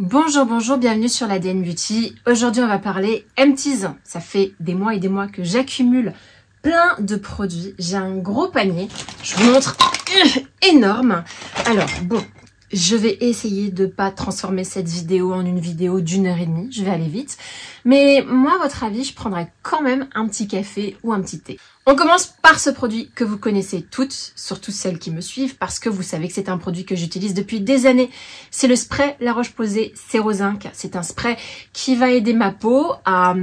Bonjour, bonjour, bienvenue sur l'ADN Beauty. Aujourd'hui, on va parler Empties. Ça fait des mois et des mois que j'accumule plein de produits. J'ai un gros panier. Je vous montre énorme. Alors, bon, je vais essayer de pas transformer cette vidéo en une vidéo d'1h30. Je vais aller vite. Mais moi, à votre avis, je prendrais quand même un petit café ou un petit thé. On commence par ce produit que vous connaissez toutes, surtout celles qui me suivent, parce que vous savez que c'est un produit que j'utilise depuis des années. C'est le spray La Roche-Posay Sérozinc. C'est un spray qui va aider ma peau à,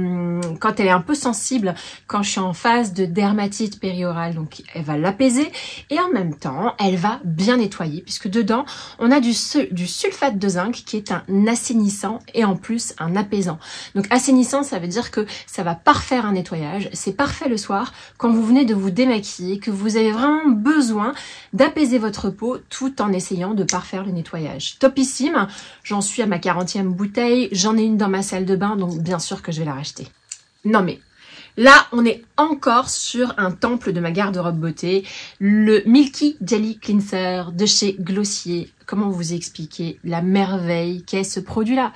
quand elle est un peu sensible, quand je suis en phase de dermatite périorale, donc elle va l'apaiser et en même temps, elle va bien nettoyer puisque dedans, on a du sulfate de zinc qui est un assainissant et en plus un apaisant. Donc assainissant, ça veut dire que ça va parfaire un nettoyage. C'est parfait le soir quand vous venez de vous démaquiller, que vous avez vraiment besoin d'apaiser votre peau tout en essayant de parfaire le nettoyage. Topissime, j'en suis à ma 40e bouteille, j'en ai une dans ma salle de bain, donc bien sûr que je vais la racheter. Non mais, là, on est encore sur un temple de ma garde-robe beauté, le Milky Jelly Cleanser de chez Glossier. Comment vous expliquer la merveille qu'est ce produit-là?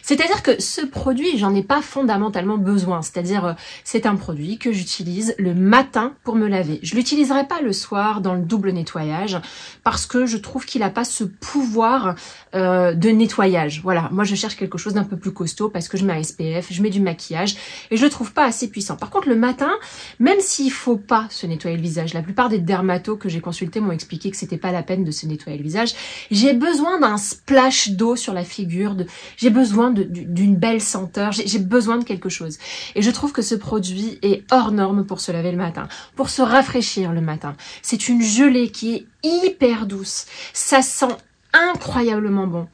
C'est-à-dire que ce produit, j'en ai pas fondamentalement besoin. C'est-à-dire, c'est un produit que j'utilise le matin pour me laver. Je l'utiliserai pas le soir dans le double nettoyage parce que je trouve qu'il a pas ce pouvoir de nettoyage. Voilà, moi je cherche quelque chose d'un peu plus costaud parce que je mets un SPF, je mets du maquillage et je le trouve pas assez puissant. Par contre, le matin, même s'il faut pas se nettoyer le visage, la plupart des dermatos que j'ai consultés m'ont expliqué que c'était pas la peine de se nettoyer le visage. J'ai besoin d'un splash d'eau sur la figure, j'ai besoin d'une belle senteur, j'ai besoin de quelque chose. Et je trouve que ce produit est hors norme pour se laver le matin, pour se rafraîchir le matin. C'est une gelée qui est hyper douce, ça sent incroyablement bon.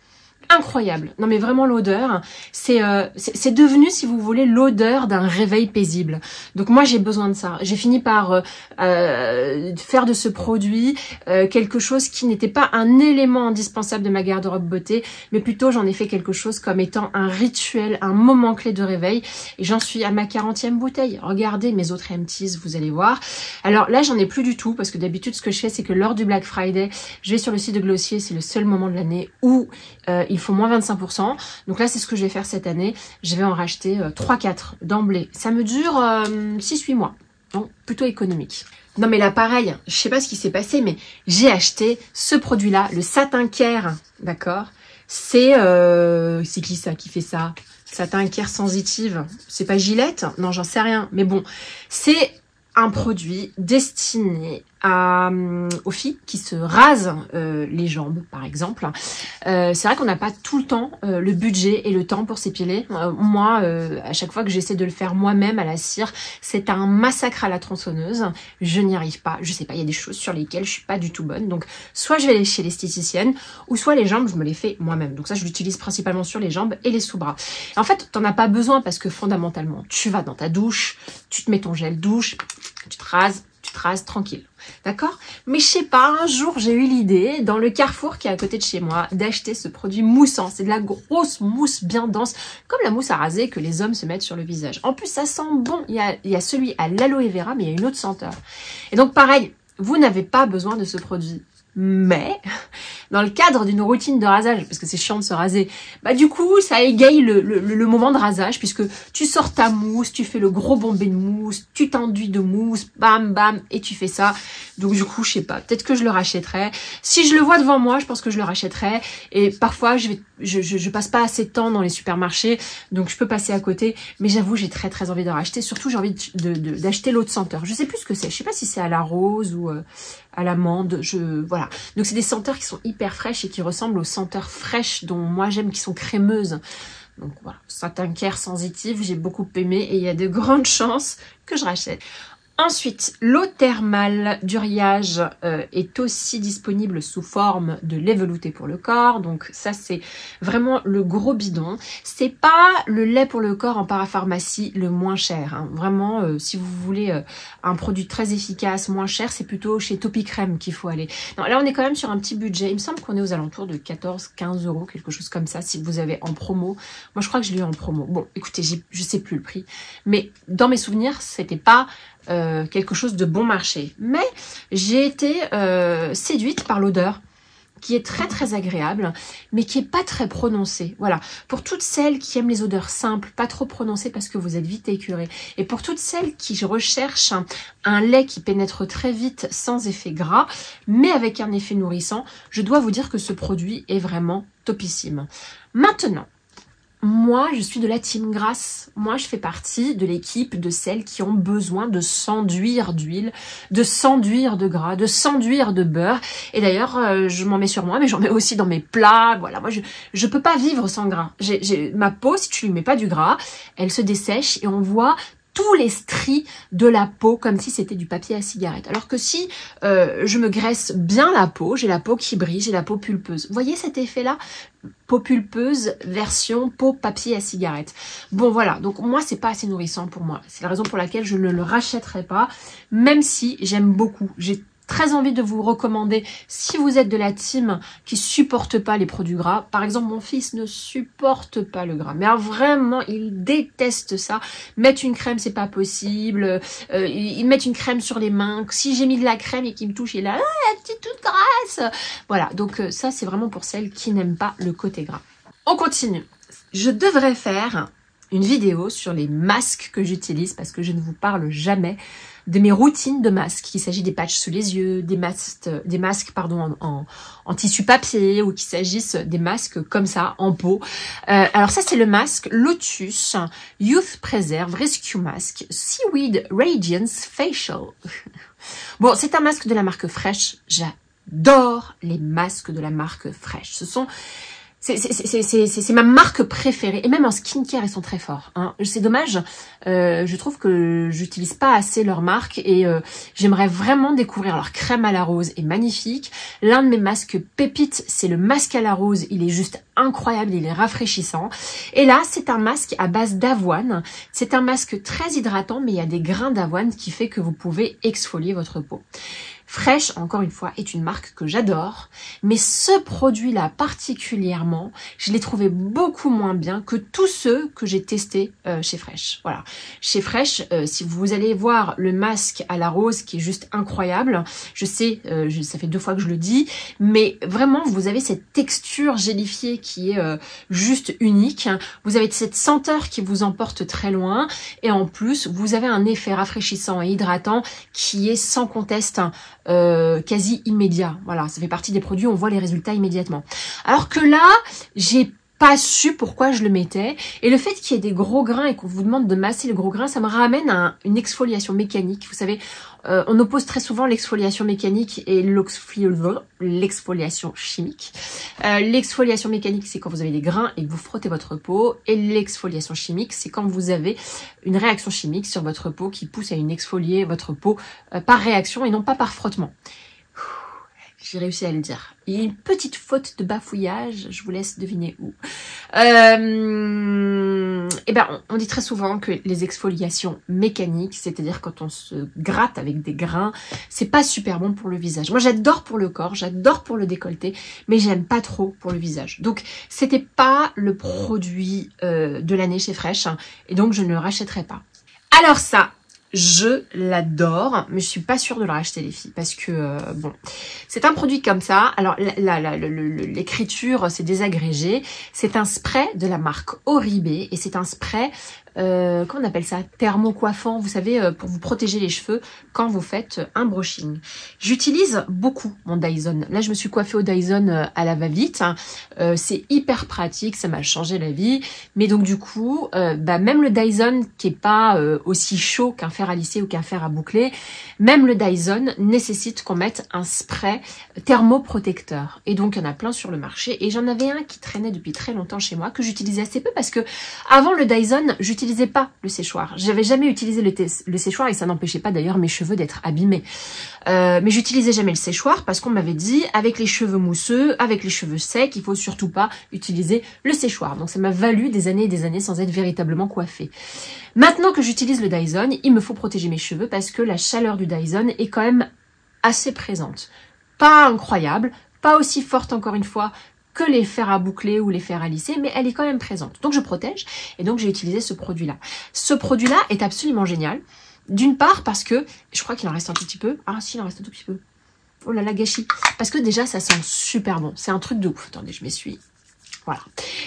Incroyable. Non mais vraiment l'odeur, c'est devenu, si vous voulez, l'odeur d'un réveil paisible. Donc moi j'ai besoin de ça. J'ai fini par faire de ce produit quelque chose qui n'était pas un élément indispensable de ma garde-robe beauté, mais plutôt j'en ai fait quelque chose comme étant un rituel, un moment clé de réveil. Et j'en suis à ma 40e bouteille. Regardez mes autres Empties, vous allez voir. Alors là j'en ai plus du tout parce que d'habitude ce que je fais c'est que lors du Black Friday, je vais sur le site de Glossier, c'est le seul moment de l'année où il faut moins 25%. Donc là, c'est ce que je vais faire cette année. Je vais en racheter 3-4 d'emblée. Ça me dure 6-8 mois. Donc, plutôt économique. Non mais là, pareil, je sais pas ce qui s'est passé, mais j'ai acheté ce produit-là, le Satin Care, d'accord? C'est qui ça qui fait ça? Satin Care sensitive. C'est pas Gillette? Non, j'en sais rien. Mais bon, c'est un produit destiné aux filles qui se rasent les jambes, par exemple. C'est vrai qu'on n'a pas tout le temps le budget et le temps pour s'épiler. Moi, à chaque fois que j'essaie de le faire moi-même à la cire, c'est un massacre à la tronçonneuse. Je n'y arrive pas. Je sais pas, il y a des choses sur lesquelles je suis pas du tout bonne. Donc, soit je vais aller chez l'esthéticienne, ou soit les jambes, je me les fais moi-même. Donc ça, je l'utilise principalement sur les jambes et les sous-bras. En fait, t'en as pas besoin parce que fondamentalement, tu vas dans ta douche, tu te mets ton gel douche, tu te rases tranquille. D'accord? Mais je sais pas, un jour j'ai eu l'idée, dans le Carrefour qui est à côté de chez moi, d'acheter ce produit moussant. C'est de la grosse mousse bien dense, comme la mousse à raser que les hommes se mettent sur le visage. En plus, ça sent bon. Il y a celui à l'aloe vera, mais il y a une autre senteur. Et donc pareil, vous n'avez pas besoin de ce produit. Mais, dans le cadre d'une routine de rasage, parce que c'est chiant de se raser, bah du coup, ça égaye le moment de rasage, puisque tu sors ta mousse, tu fais le gros bombé de mousse, tu t'enduis de mousse, bam, bam, et tu fais ça. Donc du coup, je sais pas, peut-être que je le rachèterai. Si je le vois devant moi, je pense que je le rachèterai. Et parfois, je passe pas assez de temps dans les supermarchés, donc je peux passer à côté. Mais j'avoue, j'ai très envie de racheter. Surtout, j'ai envie d'acheter l'autre senteur. Je sais plus ce que c'est. Je sais pas si c'est à la rose ou à l'amande. Voilà. Donc c'est des senteurs qui sont hyper fraîches et qui ressemblent aux senteurs fraîches dont moi j'aime, qui sont crémeuses. Donc voilà, Satin Care sensitive, j'ai beaucoup aimé et il y a de grandes chances que je rachète. Ensuite, l'eau thermale d'Uriage est aussi disponible sous forme de lait velouté pour le corps. Donc ça, c'est vraiment le gros bidon. C'est pas le lait pour le corps en parapharmacie le moins cher, hein. Vraiment, si vous voulez un produit très efficace, moins cher, c'est plutôt chez Topicrème qu'il faut aller. Non, là, on est quand même sur un petit budget. Il me semble qu'on est aux alentours de 14-15 €, quelque chose comme ça, si vous avez en promo. Moi, je crois que je l'ai eu en promo. Bon, écoutez, je sais plus le prix. Mais dans mes souvenirs, c'était pas quelque chose de bon marché. Mais j'ai été séduite par l'odeur. qui est très très agréable, mais qui est pas très prononcé. Voilà, pour toutes celles qui aiment les odeurs simples, pas trop prononcées parce que vous êtes vite écœurées, et pour toutes celles qui recherchent un lait qui pénètre très vite sans effet gras, mais avec un effet nourrissant, je dois vous dire que ce produit est vraiment topissime. Maintenant, moi, je suis de la team grasse. Moi, je fais partie de l'équipe de celles qui ont besoin de s'enduire d'huile, de s'enduire de gras, de s'enduire de beurre. Et d'ailleurs, je m'en mets sur moi, mais j'en mets aussi dans mes plats. Voilà, moi, je peux pas vivre sans gras. Ma peau, si tu lui mets pas du gras, elle se dessèche et on voit tous les stries de la peau comme si c'était du papier à cigarette. Alors que si je me graisse bien la peau, j'ai la peau qui brille, j'ai la peau pulpeuse. Vous voyez cet effet-là? Peau pulpeuse version peau papier à cigarette. Bon voilà, donc moi c'est pas assez nourrissant pour moi. C'est la raison pour laquelle je ne le rachèterai pas, même si j'aime beaucoup. J'ai très envie de vous recommander, si vous êtes de la team qui supporte pas les produits gras. Par exemple, mon fils ne supporte pas le gras. Mais alors, vraiment, il déteste ça. Mettre une crème, c'est pas possible. Ils mettent une crème sur les mains. Si j'ai mis de la crème et qu'il me touche, il est là, ah, la petite toute grasse. Voilà, donc ça, c'est vraiment pour celles qui n'aiment pas le côté gras. On continue. Je devrais faire une vidéo sur les masques que j'utilise parce que je ne vous parle jamais de mes routines de masques, qu'il s'agit des patchs sous les yeux, des masques pardon, en tissu papier ou qu'il s'agisse des masques comme ça, en peau. Alors ça, c'est le masque Lotus Youth Preserve Rescue Mask Seaweed Radiance Facial. Bon, c'est un masque de la marque Fresh. J'adore les masques de la marque Fresh. C'est ma marque préférée. Et même en skincare, ils sont très forts. Hein. C'est dommage. Je trouve que j'utilise pas assez leur marque et j'aimerais vraiment découvrir leur crème à la rose. Est magnifique. L'un de mes masques pépites, c'est le masque à la rose. Il est juste incroyable. Il est rafraîchissant. Et là, c'est un masque à base d'avoine. C'est un masque très hydratant, mais il y a des grains d'avoine qui fait que vous pouvez exfolier votre peau. Fresh, encore une fois, est une marque que j'adore, mais ce produit-là particulièrement, je l'ai trouvé beaucoup moins bien que tous ceux que j'ai testés chez Fresh. Voilà, chez Fresh, si vous allez voir le masque à la rose qui est juste incroyable, je sais, ça fait 2 fois que je le dis, mais vraiment, vous avez cette texture gélifiée qui est juste unique. Vous avez cette senteur qui vous emporte très loin, et en plus, vous avez un effet rafraîchissant et hydratant qui est sans conteste quasi immédiat. Voilà, ça fait partie des produits où on voit les résultats immédiatement. Alors que là, j'ai pas su pourquoi je le mettais. Et le fait qu'il y ait des gros grains et qu'on vous demande de masser les gros grains, ça me ramène à une exfoliation mécanique. Vous savez, on oppose très souvent l'exfoliation mécanique et l'exfoliation chimique. L'exfoliation mécanique, c'est quand vous avez des grains et que vous frottez votre peau. Et l'exfoliation chimique, c'est quand vous avez une réaction chimique sur votre peau qui pousse à exfolier votre peau par réaction et non pas par frottement. J'ai réussi à le dire. Il y a une petite faute de bafouillage, je vous laisse deviner où. Eh ben, on dit très souvent que les exfoliations mécaniques, c'est-à-dire quand on se gratte avec des grains, c'est pas super bon pour le visage. Moi, j'adore pour le corps, j'adore pour le décolleté, mais j'aime pas trop pour le visage. Donc, c'était pas le produit de l'année chez Fresh, hein, et donc je ne le rachèterai pas. Alors ça, je l'adore, mais je suis pas sûre de le racheter les filles parce que bon, c'est un produit comme ça. Alors l'écriture c'est désagrégé. C'est un spray de la marque Oribe et c'est un spray comment on appelle ça, thermocoiffant, vous savez, pour vous protéger les cheveux quand vous faites un brushing. J'utilise beaucoup mon Dyson. Là, je me suis coiffée au Dyson à la va-vite. C'est hyper pratique, ça m'a changé la vie. Mais donc du coup, même le Dyson qui est pas aussi chaud qu'un fer à lisser ou qu'un fer à boucler, même le Dyson nécessite qu'on mette un spray thermoprotecteur. Et donc, il y en a plein sur le marché. Et j'en avais un qui traînait depuis très longtemps chez moi, que j'utilisais assez peu parce que avant le Dyson, j'utilisais pas le séchoir. J'avais jamais utilisé le séchoir et ça n'empêchait pas d'ailleurs mes cheveux d'être abîmés. Mais j'utilisais jamais le séchoir parce qu'on m'avait dit avec les cheveux mousseux, avec les cheveux secs, il faut surtout pas utiliser le séchoir. Donc ça m'a valu des années et des années sans être véritablement coiffée. Maintenant que j'utilise le Dyson, il me faut protéger mes cheveux parce que la chaleur du Dyson est quand même assez présente. Pas incroyable, pas aussi forte encore une fois que les fers à boucler ou les fers à lisser, mais elle est quand même présente. Donc je protège et donc j'ai utilisé ce produit-là. Ce produit-là est absolument génial. D'une part parce que, je crois qu'il en reste un tout petit peu. Ah si, il en reste un tout petit peu. Oh là là, gâchis. Parce que déjà, ça sent super bon. C'est un truc de ouf. Attendez, je m'essuie. Voilà.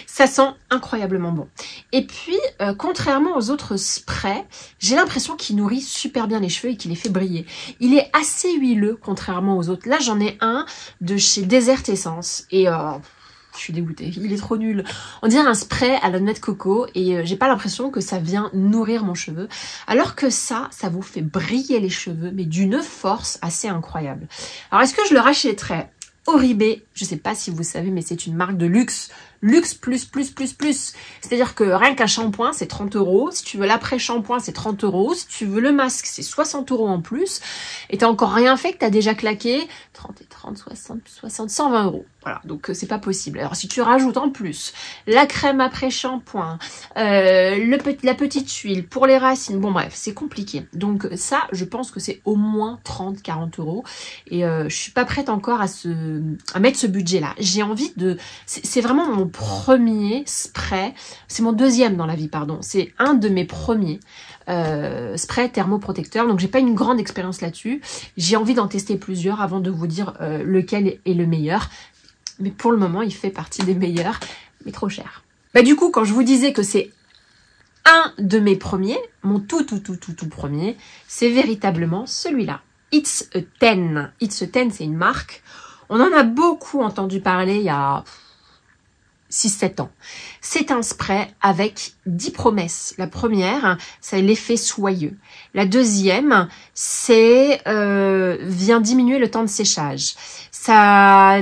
Ça sent incroyablement bon. Et puis, contrairement aux autres sprays, j'ai l'impression qu'il nourrit super bien les cheveux et qu'il les fait briller. Il est assez huileux, contrairement aux autres. Là, j'en ai un de chez Desert Essence. Et je suis dégoûtée. Il est trop nul. On dirait un spray à la noix de coco. Et j'ai pas l'impression que ça vient nourrir mon cheveu. Alors que ça vous fait briller les cheveux, mais d'une force assez incroyable. Alors, est-ce que je le rachèterais? Oribe, je sais pas si vous savez, mais c'est une marque de luxe. Luxe plus. C'est-à-dire que rien qu'un shampoing, c'est 30 €. Si tu veux l'après-shampoing, c'est 30 €. Si tu veux le masque, c'est 60 € en plus. Et t'as encore rien fait que t'as déjà claqué 30 et 30, 60, 120 €. Voilà, donc c'est pas possible. Alors si tu rajoutes en plus la crème après-shampoing, la petite huile pour les racines, bon bref, c'est compliqué. Donc ça, je pense que c'est au moins 30, 40 €. Et je suis pas prête encore à mettre ce budget-là. J'ai envie de... C'est vraiment mon premier spray. C'est mon deuxième dans la vie, pardon. C'est un de mes premiers spray thermoprotecteur. Donc j'ai pas une grande expérience là-dessus. J'ai envie d'en tester plusieurs avant de vous dire lequel est le meilleur. Mais pour le moment, il fait partie des meilleurs, mais trop cher. Bah du coup, quand je vous disais que c'est un de mes premiers, mon tout premier, c'est véritablement celui-là. It's a 10. It's a 10, c'est une marque. On en a beaucoup entendu parler il y a 6-7 ans. C'est un spray avec 10 promesses. La première, c'est l'effet soyeux. La deuxième, c'est vient diminuer le temps de séchage. Ça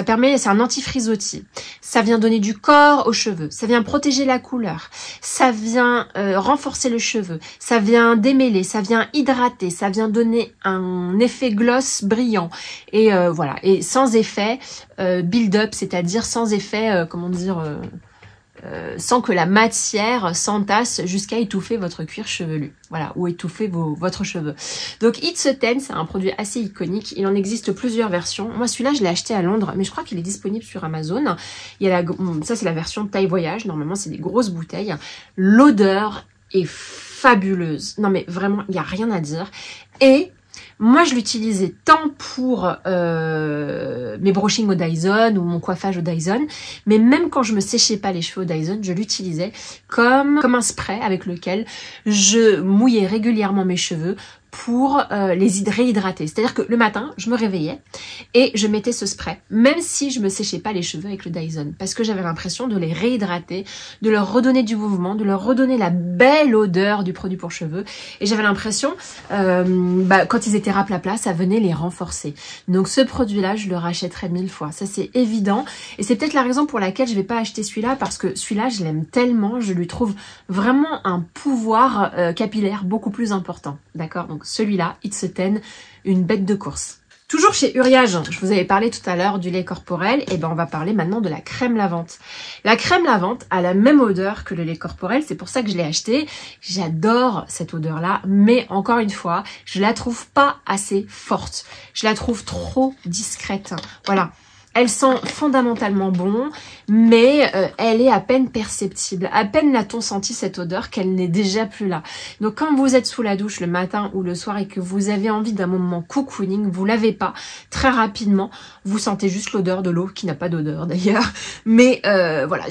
permet, c'est un anti-frisottis. Ça vient donner du corps aux cheveux. Ça vient protéger la couleur. Ça vient renforcer le cheveu. Ça vient démêler. Ça vient hydrater. Ça vient donner un effet gloss brillant. Et voilà. Et sans effet build-up, c'est-à-dire sans effet, comment dire, sans que la matière s'entasse jusqu'à étouffer votre cuir chevelu. Voilà, ou étouffer votre cheveu. Donc It's a 10, c'est un produit assez iconique. Il en existe plusieurs versions. Moi, celui-là, je l'ai acheté à Londres, mais je crois qu'il est disponible sur Amazon. Il y a ça, c'est la version taille voyage. Normalement, c'est des grosses bouteilles. L'odeur est fabuleuse. Non, mais vraiment, il n'y a rien à dire. Et moi, je l'utilisais tant pour mes brushings au Dyson ou mon coiffage au Dyson, mais même quand je me séchais pas les cheveux au Dyson, je l'utilisais comme un spray avec lequel je mouillais régulièrement mes cheveux pour les réhydrater. C'est-à-dire que le matin, je me réveillais et je mettais ce spray, même si je me séchais pas les cheveux avec le Dyson, parce que j'avais l'impression de les réhydrater, de leur redonner du mouvement, de leur redonner la belle odeur du produit pour cheveux. Et j'avais l'impression, quand ils étaient raplapla, ça venait les renforcer. Donc ce produit-là, je le rachèterais 1000 fois. Ça, c'est évident. Et c'est peut-être la raison pour laquelle je vais pas acheter celui-là, parce que celui-là, je l'aime tellement, je lui trouve vraiment un pouvoir capillaire beaucoup plus important. D'accord? Donc celui-là, It's a 10, une bête de course. Toujours chez Uriage, je vous avais parlé tout à l'heure du lait corporel, et ben on va parler maintenant de la crème lavante. La crème lavante a la même odeur que le lait corporel, c'est pour ça que je l'ai acheté. J'adore cette odeur-là, mais encore une fois, je la trouve pas assez forte. Je la trouve trop discrète. Voilà. Elle sent fondamentalement bon, mais elle est à peine perceptible. À peine l'a-t-on senti cette odeur qu'elle n'est déjà plus là. Donc quand vous êtes sous la douche le matin ou le soir et que vous avez envie d'un moment cocooning, vous l'avez pas très rapidement. Vous sentez juste l'odeur de l'eau, qui n'a pas d'odeur d'ailleurs. Mais voilà,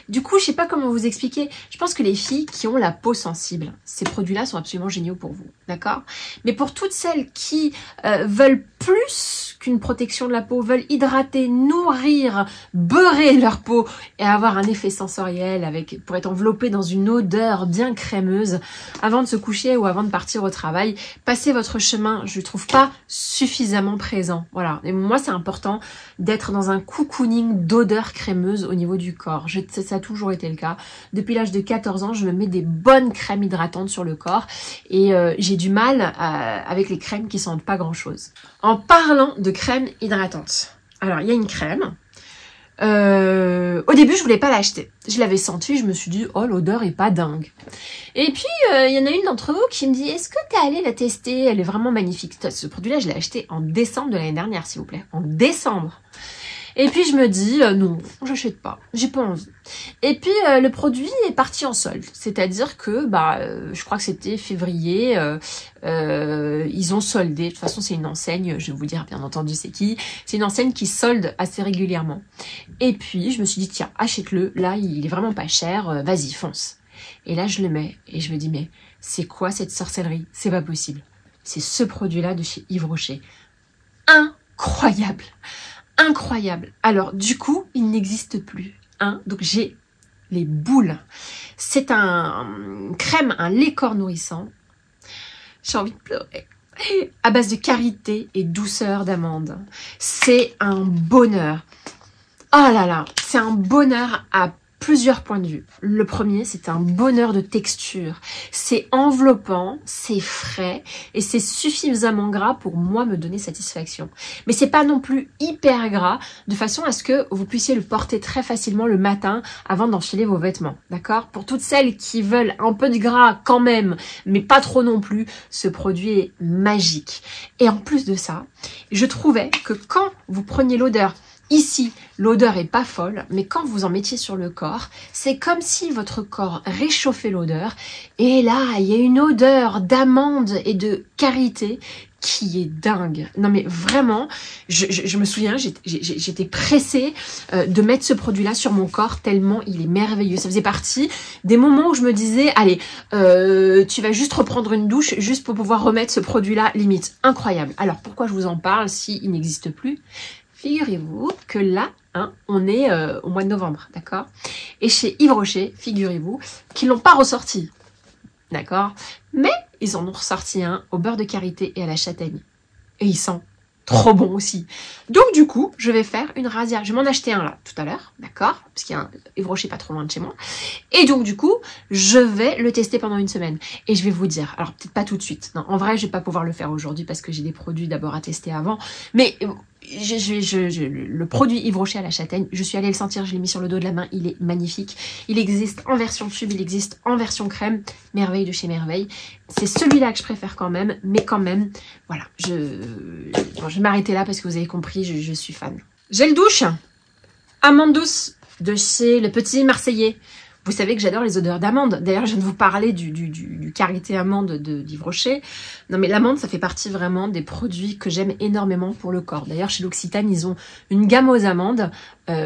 du coup, je sais pas comment vous expliquer. Je pense que les filles qui ont la peau sensible, ces produits-là sont absolument géniaux pour vous, d'accord? Mais pour toutes celles qui veulent plus qu'une protection de la peau, veulent hydrater, nourrir, beurrer leur peau et avoir un effet sensoriel pour être enveloppé dans une odeur bien crémeuse avant de se coucher ou avant de partir au travail, passez votre chemin, je ne trouve pas suffisamment présent. Voilà. Et moi, c'est important d'être dans un cocooning d'odeur crémeuse au niveau du corps. Ça a toujours été le cas. Depuis l'âge de 14 ans, je me mets des bonnes crèmes hydratantes sur le corps et j'ai du mal avec les crèmes qui sentent pas grand chose. En parlant de crème hydratante, alors il y a une crème. Au début, je voulais pas l'acheter. Je l'avais senti, je me suis dit, oh, l'odeur est pas dingue. Et puis, il y en a une d'entre vous qui me dit, est-ce que t'es allée la tester? Elle est vraiment magnifique. Ce produit-là, je l'ai acheté en décembre de l'année dernière, s'il vous plaît. En décembre. Et puis je me dis, non, j'achète pas, j'ai pas envie. Et puis le produit est parti en solde, c'est-à-dire que je crois que c'était février, ils ont soldé. De toute façon c'est une enseigne, je vais vous dire bien entendu c'est qui. C'est une enseigne qui solde assez régulièrement. Et puis je me suis dit tiens, achète-le, là il est vraiment pas cher, vas-y fonce. Et là je le mets et je me dis mais c'est quoi cette sorcellerie? C'est pas possible. C'est ce produit-là de chez Yves Rocher. Incroyable, incroyable. Alors du coup il n'existe plus. Donc j'ai les boules. C'est un crème, un lait corps nourrissant. J'ai envie de pleurer. À base de karité et douceur d'amande. C'est un bonheur. Oh là là, c'est un bonheur à plusieurs points de vue. Le premier, c'est un bonheur de texture. C'est enveloppant, c'est frais et c'est suffisamment gras pour moi me donner satisfaction. Mais c'est pas non plus hyper gras de façon à ce que vous puissiez le porter très facilement le matin avant d'enfiler vos vêtements. D'accord? Pour toutes celles qui veulent un peu de gras quand même, mais pas trop non plus, ce produit est magique. Et en plus de ça, je trouvais que quand vous preniez l'odeur, ici, l'odeur est pas folle, mais quand vous en mettiez sur le corps, c'est comme si votre corps réchauffait l'odeur. Et là, il y a une odeur d'amande et de karité qui est dingue. Non mais vraiment, je me souviens, j'étais pressée de mettre ce produit-là sur mon corps tellement il est merveilleux. Ça faisait partie des moments où je me disais, allez, tu vas juste reprendre une douche juste pour pouvoir remettre ce produit-là, limite. Incroyable. Alors pourquoi je vous en parle s'il n'existe plus? Figurez-vous que là, on est au mois de novembre, d'accord? Et chez Yves Rocher, figurez-vous qu'ils l'ont pas ressorti, d'accord? Mais ils en ont ressorti un au beurre de karité et à la châtaigne. Et il sent trop bon aussi. Donc du coup, je vais faire une razzia. Je vais m'en acheter un là, tout à l'heure, d'accord? Parce qu'il y a un Yves Rocher pas trop loin de chez moi. Et donc du coup, je vais le tester pendant une semaine. Et je vais vous dire, alors peut-être pas tout de suite. Non, en vrai, je vais pas pouvoir le faire aujourd'hui parce que j'ai des produits d'abord à tester avant. Mais le produit Yves Rocher à la châtaigne, je suis allée le sentir, je l'ai mis sur le dos de la main, il est magnifique. Il existe en version tube, il existe en version crème, merveille de chez Merveille. C'est celui-là que je préfère quand même, mais quand même, voilà, je vais m'arrêter là parce que vous avez compris, je suis fan. Gel douche, amande douce de chez Le Petit Marseillais. Vous savez que j'adore les odeurs d'amande. D'ailleurs, je viens de vous parler du karité amande d'Yves Rocher. Non, mais l'amande, ça fait partie vraiment des produits que j'aime énormément pour le corps. D'ailleurs, chez l'Occitane, ils ont une gamme aux amandes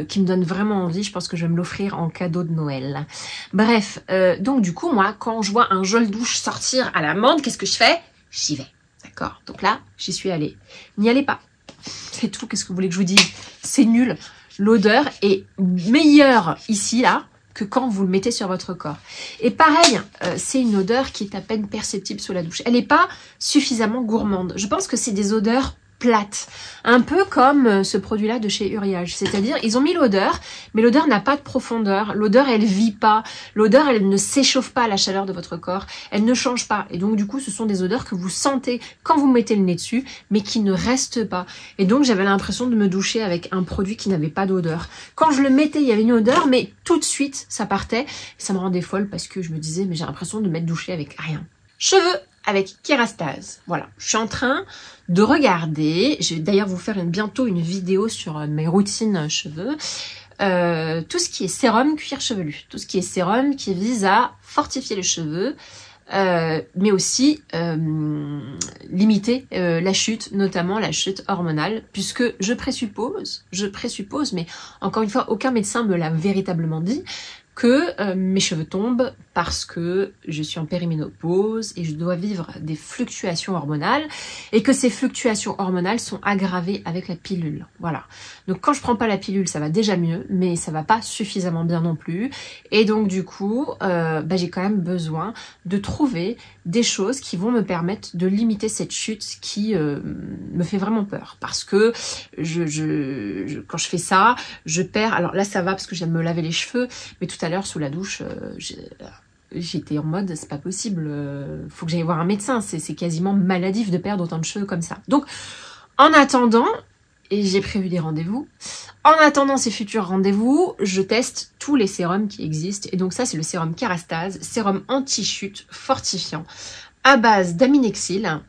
qui me donne vraiment envie. Je pense que je vais me l'offrir en cadeau de Noël. Bref, donc du coup, moi, quand je vois un gel douche sortir à l'amande, qu'est-ce que je fais? J'y vais. D'accord? Donc là, j'y suis allée. N'y allez pas. C'est tout. Qu'est-ce que vous voulez que je vous dise? C'est nul. L'odeur est meilleure ici, là, que quand vous le mettez sur votre corps. Et pareil, c'est une odeur qui est à peine perceptible sous la douche. Elle n'est pas suffisamment gourmande. Je pense que c'est des odeurs plates. Un peu comme ce produit-là de chez Uriage. C'est-à-dire, ils ont mis l'odeur, mais l'odeur n'a pas de profondeur. L'odeur, elle vit pas. L'odeur, elle ne s'échauffe pas à la chaleur de votre corps. Elle ne change pas. Et donc, du coup, ce sont des odeurs que vous sentez quand vous mettez le nez dessus, mais qui ne restent pas. Et donc, j'avais l'impression de me doucher avec un produit qui n'avait pas d'odeur. Quand je le mettais, il y avait une odeur, mais tout de suite, ça partait. Ça me rendait folle parce que je me disais, mais j'ai l'impression de m'être douché avec rien. Cheveux avec Kerastase. Voilà, je suis en train de regarder. Je vais d'ailleurs vous faire bientôt une vidéo sur mes routines cheveux. Tout ce qui est sérum cuir chevelu. Tout ce qui est sérum qui vise à fortifier les cheveux, mais aussi limiter la chute, notamment la chute hormonale, puisque je présuppose, mais encore une fois, aucun médecin me l'a véritablement dit, que mes cheveux tombent parce que je suis en périménopause et je dois vivre des fluctuations hormonales et que ces fluctuations hormonales sont aggravées avec la pilule. Voilà. Donc quand je prends pas la pilule, ça va déjà mieux, mais ça va pas suffisamment bien non plus. Et donc du coup, j'ai quand même besoin de trouver des choses qui vont me permettre de limiter cette chute qui me fait vraiment peur. Parce que quand je fais ça, je perds... Alors là, ça va parce que j'aime me laver les cheveux, mais tout à l'heure, sous la douche, j'étais en mode, c'est pas possible, faut que j'aille voir un médecin, c'est quasiment maladif de perdre autant de cheveux comme ça. Donc, en attendant, et j'ai prévu des rendez-vous, en attendant ces futurs rendez-vous, je teste tous les sérums qui existent. Et donc ça, c'est le sérum Kerastase, sérum anti-chute fortifiant, à base d'aminexil.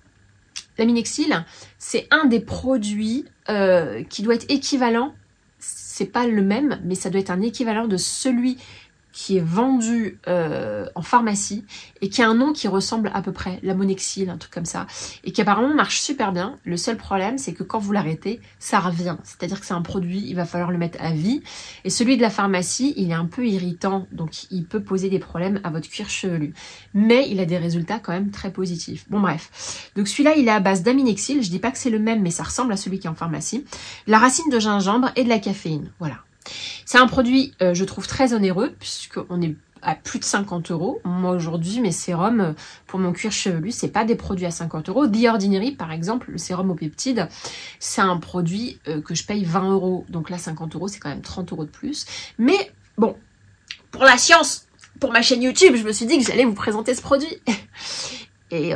L'aminexil, c'est un des produits qui doit être équivalent, c'est pas le même, mais ça doit être un équivalent de celui qui est vendu en pharmacie et qui a un nom qui ressemble à peu près, la Monexil, un truc comme ça, et qui apparemment marche super bien. Le seul problème, c'est que quand vous l'arrêtez, ça revient. C'est-à-dire que c'est un produit, il va falloir le mettre à vie. Et celui de la pharmacie, il est un peu irritant, donc il peut poser des problèmes à votre cuir chevelu. Mais il a des résultats quand même très positifs. Bon bref, donc celui-là, il est à base d'aminexil. Je dis pas que c'est le même, mais ça ressemble à celui qui est en pharmacie. De la racine de gingembre et de la caféine, voilà. C'est un produit, je trouve, très onéreux, puisqu'on est à plus de 50 €. Moi, aujourd'hui, mes sérums pour mon cuir chevelu, c'est pas des produits à 50 €. The Ordinary, par exemple, le sérum aux peptides, c'est un produit que je paye 20 €. Donc là, 50 €, c'est quand même 30 € de plus. Mais bon, pour la science, pour ma chaîne YouTube, je me suis dit que j'allais vous présenter ce produit. Et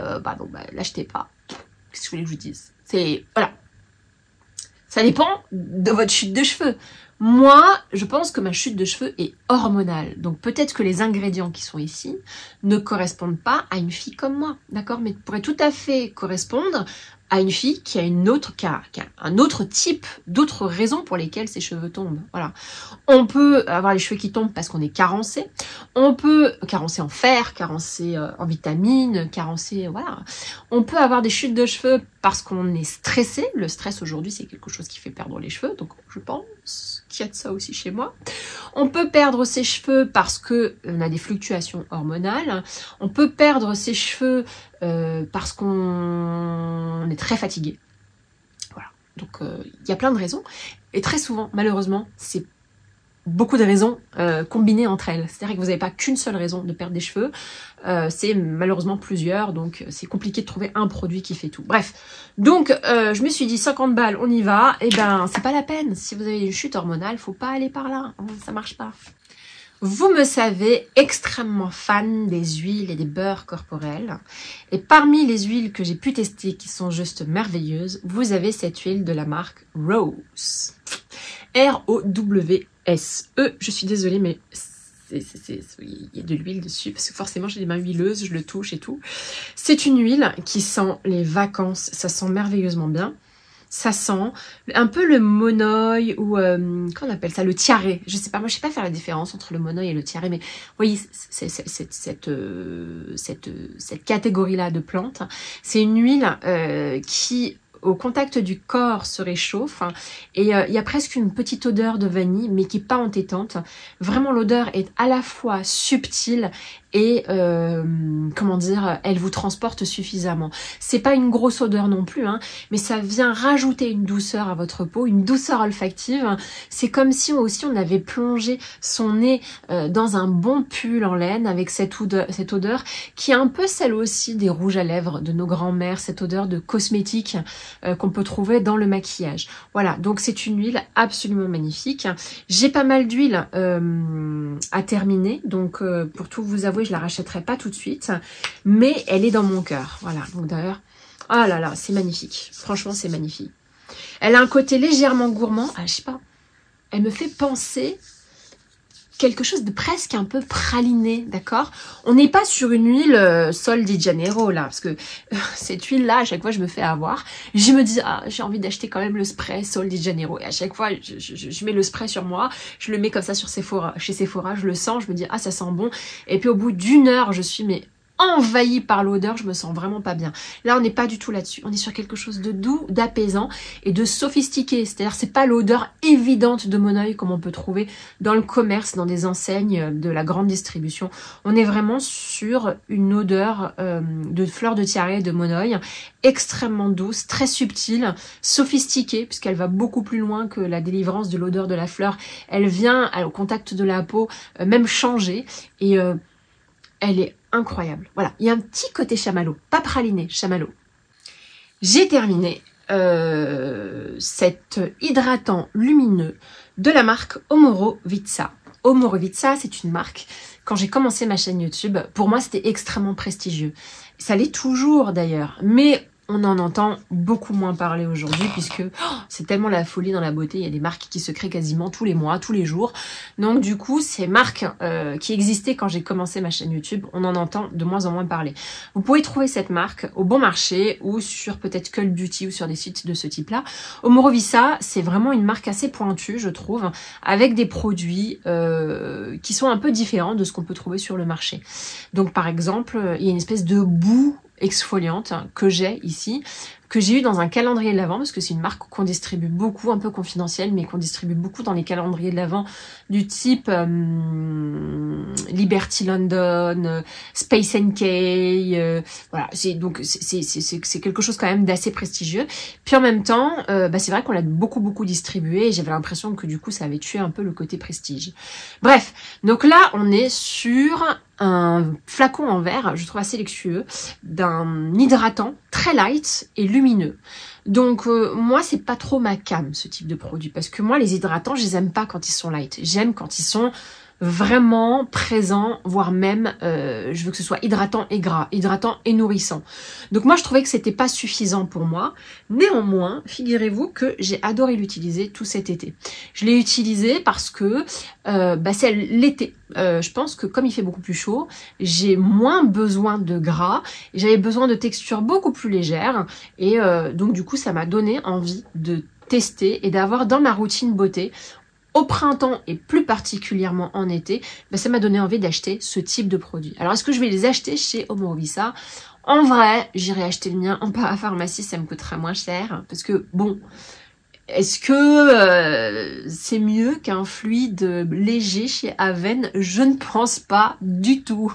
l'achetez pas. Qu'est-ce que je voulais que je vous dise? C'est, voilà. Ça dépend de votre chute de cheveux. Moi, je pense que ma chute de cheveux est hormonale. Donc peut-être que les ingrédients qui sont ici ne correspondent pas à une fille comme moi. D'accord? Mais pourraient tout à fait correspondre à une fille qui a un autre type, d'autres raisons pour lesquelles ses cheveux tombent. Voilà. On peut avoir les cheveux qui tombent parce qu'on est carencé. On peut carencer en fer, carencer en vitamines, carencer, voilà. On peut avoir des chutes de cheveux parce qu'on est stressé. Le stress aujourd'hui, c'est quelque chose qui fait perdre les cheveux. Donc je pense qu'il y a de ça aussi chez moi. On peut perdre ses cheveux parce qu'on a des fluctuations hormonales. On peut perdre ses cheveux parce qu'on est très fatigué. Voilà. Donc il y a plein de raisons. Et très souvent, malheureusement, c'est beaucoup de raisons combinées entre elles. C'est-à-dire que vous n'avez pas qu'une seule raison de perdre des cheveux. C'est malheureusement plusieurs. Donc c'est compliqué de trouver un produit qui fait tout. Bref. Donc je me suis dit 50 balles, on y va. Et ben c'est pas la peine. Si vous avez une chute hormonale, faut pas aller par là. Ça marche pas. Vous me savez, extrêmement fan des huiles et des beurres corporels. Et parmi les huiles que j'ai pu tester, qui sont juste merveilleuses, vous avez cette huile de la marque Rose. R-O-W-S-E. Je suis désolée, mais il y a de l'huile dessus, parce que forcément j'ai des mains huileuses, je le touche et tout. C'est une huile qui sent les vacances, ça sent merveilleusement bien. Ça sent un peu le monoï ou comment on appelle ça, le tiare. Je sais pas, moi je sais pas faire la différence entre le monoï et le tiare, mais vous voyez cette catégorie-là de plantes, c'est une huile qui au contact du corps se réchauffe et il y a presque une petite odeur de vanille mais qui n'est pas entêtante. Vraiment l'odeur est à la fois subtile et comment dire, elle vous transporte suffisamment. C'est pas une grosse odeur non plus, hein, mais ça vient rajouter une douceur à votre peau, une douceur olfactive. C'est comme si aussi on avait plongé son nez dans un bon pull en laine avec cette odeur qui est un peu celle aussi des rouges à lèvres de nos grands-mères, cette odeur de cosmétique qu'on peut trouver dans le maquillage. Voilà, donc c'est une huile absolument magnifique. J'ai pas mal d'huile à terminer, donc pour tout vous avouer, je la rachèterai pas tout de suite, mais elle est dans mon cœur. Voilà, donc d'ailleurs, ah là là, c'est magnifique. Franchement, c'est magnifique. Elle a un côté légèrement gourmand. Ah, je sais pas. Elle me fait penser quelque chose de presque un peu praliné, d'accord? On n'est pas sur une huile Sol de Janeiro, là, parce que cette huile-là, à chaque fois, je me fais avoir. Je me dis, ah, j'ai envie d'acheter quand même le spray Sol de Janeiro. Et à chaque fois, je mets le spray sur moi, je le mets comme ça sur Sephora, chez Sephora, je le sens, je me dis, ah, ça sent bon. Et puis au bout d'une heure, je suis, mais envahie par l'odeur, je me sens vraiment pas bien. Là, on n'est pas du tout là-dessus. On est sur quelque chose de doux, d'apaisant et de sophistiqué. C'est-à-dire, c'est pas l'odeur évidente de monoï comme on peut trouver dans le commerce, dans des enseignes de la grande distribution. On est vraiment sur une odeur de fleurs de tiare, de monoï, extrêmement douce, très subtile, sophistiquée, puisqu'elle va beaucoup plus loin que la délivrance de l'odeur de la fleur. Elle vient au contact de la peau, même changer, et elle est incroyable. Voilà, il y a un petit côté chamallow, pas praliné, chamallow. J'ai terminé cet hydratant lumineux de la marque Omorovicza. Omorovicza, c'est une marque, quand j'ai commencé ma chaîne YouTube, pour moi c'était extrêmement prestigieux. Ça l'est toujours d'ailleurs, mais on en entend beaucoup moins parler aujourd'hui puisque c'est tellement la folie dans la beauté. Il y a des marques qui se créent quasiment tous les mois, tous les jours. Donc du coup, ces marques qui existaient quand j'ai commencé ma chaîne YouTube, on en entend de moins en moins parler. Vous pouvez trouver cette marque au bon marché ou sur peut-être Cult Beauty ou sur des sites de ce type-là. Omorovicza, c'est vraiment une marque assez pointue, je trouve, avec des produits qui sont un peu différents de ce qu'on peut trouver sur le marché. Donc par exemple, il y a une espèce de boue exfoliante que j'ai ici, que j'ai eu dans un calendrier de l'Avent, parce que c'est une marque qu'on distribue beaucoup, un peu confidentielle, mais qu'on distribue beaucoup dans les calendriers de l'Avent du type Liberty London, Space NK, voilà, c'est quelque chose quand même d'assez prestigieux. Puis en même temps, c'est vrai qu'on l'a beaucoup distribué et j'avais l'impression que du coup ça avait tué un peu le côté prestige. Bref, donc là on est sur un flacon en verre, je trouve assez luxueux, d'un hydratant très light et lumineux. Donc moi c'est pas trop ma came ce type de produit, parce que moi les hydratants je les aime pas quand ils sont light, j'aime quand ils sont vraiment présent, voire même je veux que ce soit hydratant et gras, hydratant et nourrissant. Donc moi je trouvais que c'était pas suffisant pour moi. Néanmoins, figurez-vous que j'ai adoré l'utiliser tout cet été. Je l'ai utilisé parce que c'est l'été. Je pense que comme il fait beaucoup plus chaud, j'ai moins besoin de gras, j'avais besoin de textures beaucoup plus légères et donc du coup ça m'a donné envie de tester et d'avoir dans ma routine beauté au printemps et plus particulièrement en été, ça m'a donné envie d'acheter ce type de produit. Alors est-ce que je vais les acheter chez Omorovicza? En vrai, j'irai acheter le mien en parapharmacie, ça me coûtera moins cher, parce que bon, est-ce que c'est mieux qu'un fluide léger chez Aven? Je ne pense pas du tout.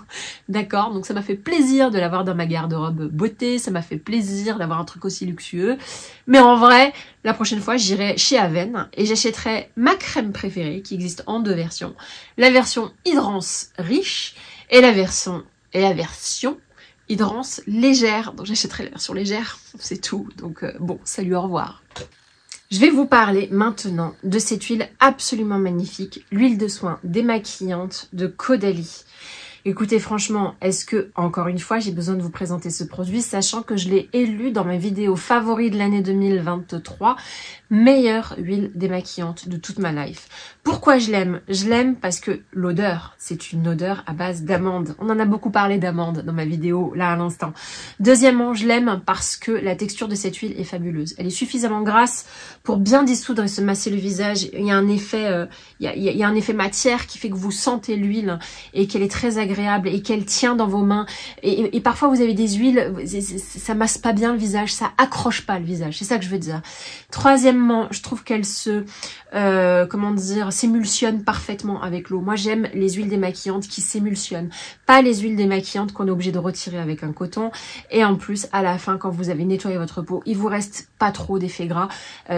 D'accord? Donc ça m'a fait plaisir de l'avoir dans ma garde-robe beauté, ça m'a fait plaisir d'avoir un truc aussi luxueux. Mais en vrai, la prochaine fois, j'irai chez Aven et j'achèterai ma crème préférée qui existe en deux versions. La version Hydrance riche et la version Hydrance légère. Donc j'achèterai la version légère, c'est tout. Donc bon, salut, au revoir. Je vais vous parler maintenant de cette huile absolument magnifique, l'huile de soin démaquillante de Caudalie. Écoutez, franchement, est-ce que, encore une fois, j'ai besoin de vous présenter ce produit, sachant que je l'ai élu dans ma vidéo favori de l'année 2023, meilleure huile démaquillante de toute ma life. Pourquoi je l'aime? Je l'aime parce que l'odeur, c'est une odeur à base d'amande. On en a beaucoup parlé d'amande dans ma vidéo, là, à l'instant. Deuxièmement, je l'aime parce que la texture de cette huile est fabuleuse. Elle est suffisamment grasse pour bien dissoudre et se masser le visage. Il y a un effet, il y a un effet matière qui fait que vous sentez l'huile et qu'elle est très agréable et qu'elle tient dans vos mains. Et parfois, vous avez des huiles, ça masse pas bien le visage, ça accroche pas le visage. C'est ça que je veux dire. Troisièmement, je trouve qu'elle se, s'émulsionne parfaitement avec l'eau. Moi, j'aime les huiles démaquillantes qui s'émulsionnent, pas les huiles démaquillantes qu'on est obligé de retirer avec un coton. Et en plus, à la fin, quand vous avez nettoyé votre peau, il vous reste pas trop d'effets gras.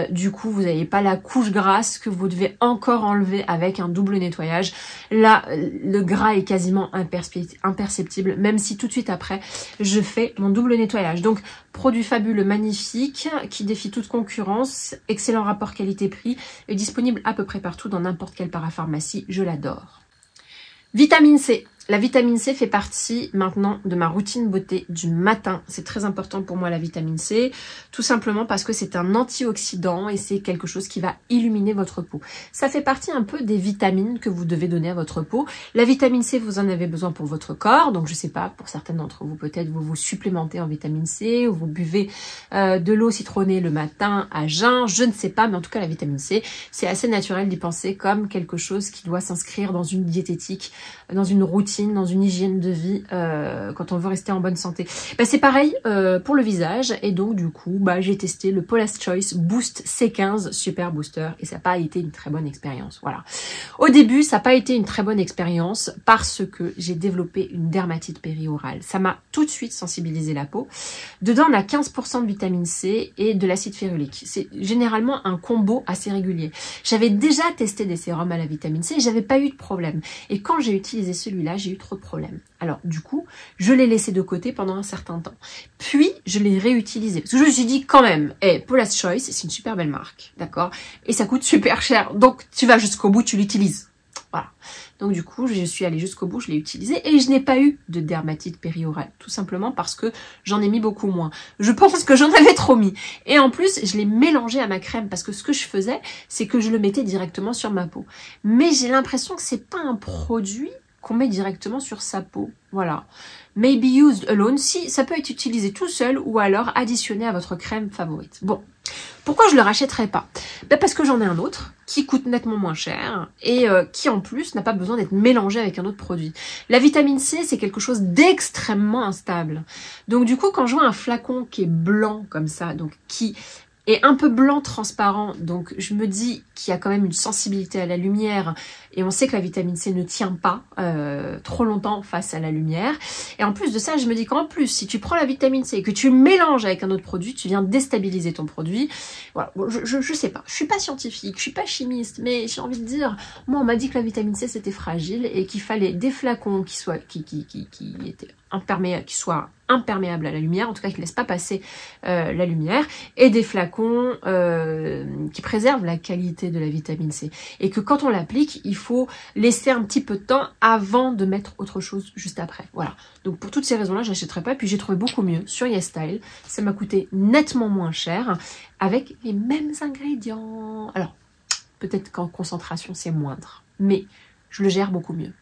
Du coup, vous n'avez pas la couche grasse que vous devez encore enlever avec un double nettoyage. Là, le gras est quasiment imperceptible, même si tout de suite après, je fais mon double nettoyage. Donc, produit fabuleux, magnifique, qui défie toute concurrence, excellent rapport qualité-prix, est disponible à peu près partout dans n'importe quelle parapharmacie, je l'adore. Vitamine C. La vitamine C fait partie maintenant de ma routine beauté du matin. C'est très important pour moi la vitamine C, tout simplement parce que c'est un antioxydant et c'est quelque chose qui va illuminer votre peau. Ça fait partie un peu des vitamines que vous devez donner à votre peau. La vitamine C, vous en avez besoin pour votre corps, donc je sais pas, pour certaines d'entre vous peut-être vous vous supplémentez en vitamine C ou vous buvez de l'eau citronnée le matin à jeun, je ne sais pas, mais en tout cas la vitamine C, c'est assez naturel d'y penser comme quelque chose qui doit s'inscrire dans une diététique, dans une routine, dans une hygiène de vie quand on veut rester en bonne santé. C'est pareil pour le visage et donc du coup j'ai testé le Paula's Choice Boost C15 Super Booster et ça n'a pas été une très bonne expérience. Voilà. Au début ça n'a pas été une très bonne expérience parce que j'ai développé une dermatite périorale. Ça m'a tout de suite sensibilisé la peau. Dedans on a 15% de vitamine C et de l'acide férulique. C'est généralement un combo assez régulier. J'avais déjà testé des sérums à la vitamine C et j'avais pas eu de problème. Et quand j'ai utilisé celui-là, j'ai eu trop de problèmes. Alors du coup, je l'ai laissé de côté pendant un certain temps. Puis, je l'ai réutilisé. Parce que je me suis dit quand même, Paula's Choice, c'est une super belle marque, d'accord? Et ça coûte super cher. Donc, tu vas jusqu'au bout, tu l'utilises. Voilà. Donc du coup, je suis allée jusqu'au bout, je l'ai utilisé et je n'ai pas eu de dermatite périorale. Tout simplement parce que j'en ai mis beaucoup moins. Je pense que j'en avais trop mis. Et en plus, je l'ai mélangé à ma crème parce que ce que je faisais, c'est que je le mettais directement sur ma peau. Mais j'ai l'impression que c'est pas un produit qu'on met directement sur sa peau. Voilà. Maybe used alone, si ça peut être utilisé tout seul ou alors additionné à votre crème favorite. Bon, pourquoi je le rachèterais pas? Ben parce que j'en ai un autre qui coûte nettement moins cher et qui en plus n'a pas besoin d'être mélangé avec un autre produit. La vitamine C, c'est quelque chose d'extrêmement instable. Donc du coup, quand je vois un flacon qui est blanc comme ça, donc qui est un peu blanc transparent, donc je me dis qu'il y a quand même une sensibilité à la lumière et on sait que la vitamine C ne tient pas trop longtemps face à la lumière. Et en plus de ça, je me dis qu'en plus, si tu prends la vitamine C et que tu le mélanges avec un autre produit, tu viens déstabiliser ton produit. Voilà, bon, je sais pas, je suis pas scientifique, je suis pas chimiste, mais j'ai envie de dire, moi on m'a dit que la vitamine C c'était fragile et qu'il fallait des flacons qui soient imperméables à la lumière, en tout cas qui ne laissent pas passer la lumière, et des flacons qui préservent la qualité de la vitamine C. Et que quand on l'applique, il faut laisser un petit peu de temps avant de mettre autre chose juste après. Voilà. Donc pour toutes ces raisons-là, je n'achèterai pas. Puis j'ai trouvé beaucoup mieux sur YesStyle. Ça m'a coûté nettement moins cher avec les mêmes ingrédients. Alors, peut-être qu'en concentration, c'est moindre. Mais je le gère beaucoup mieux.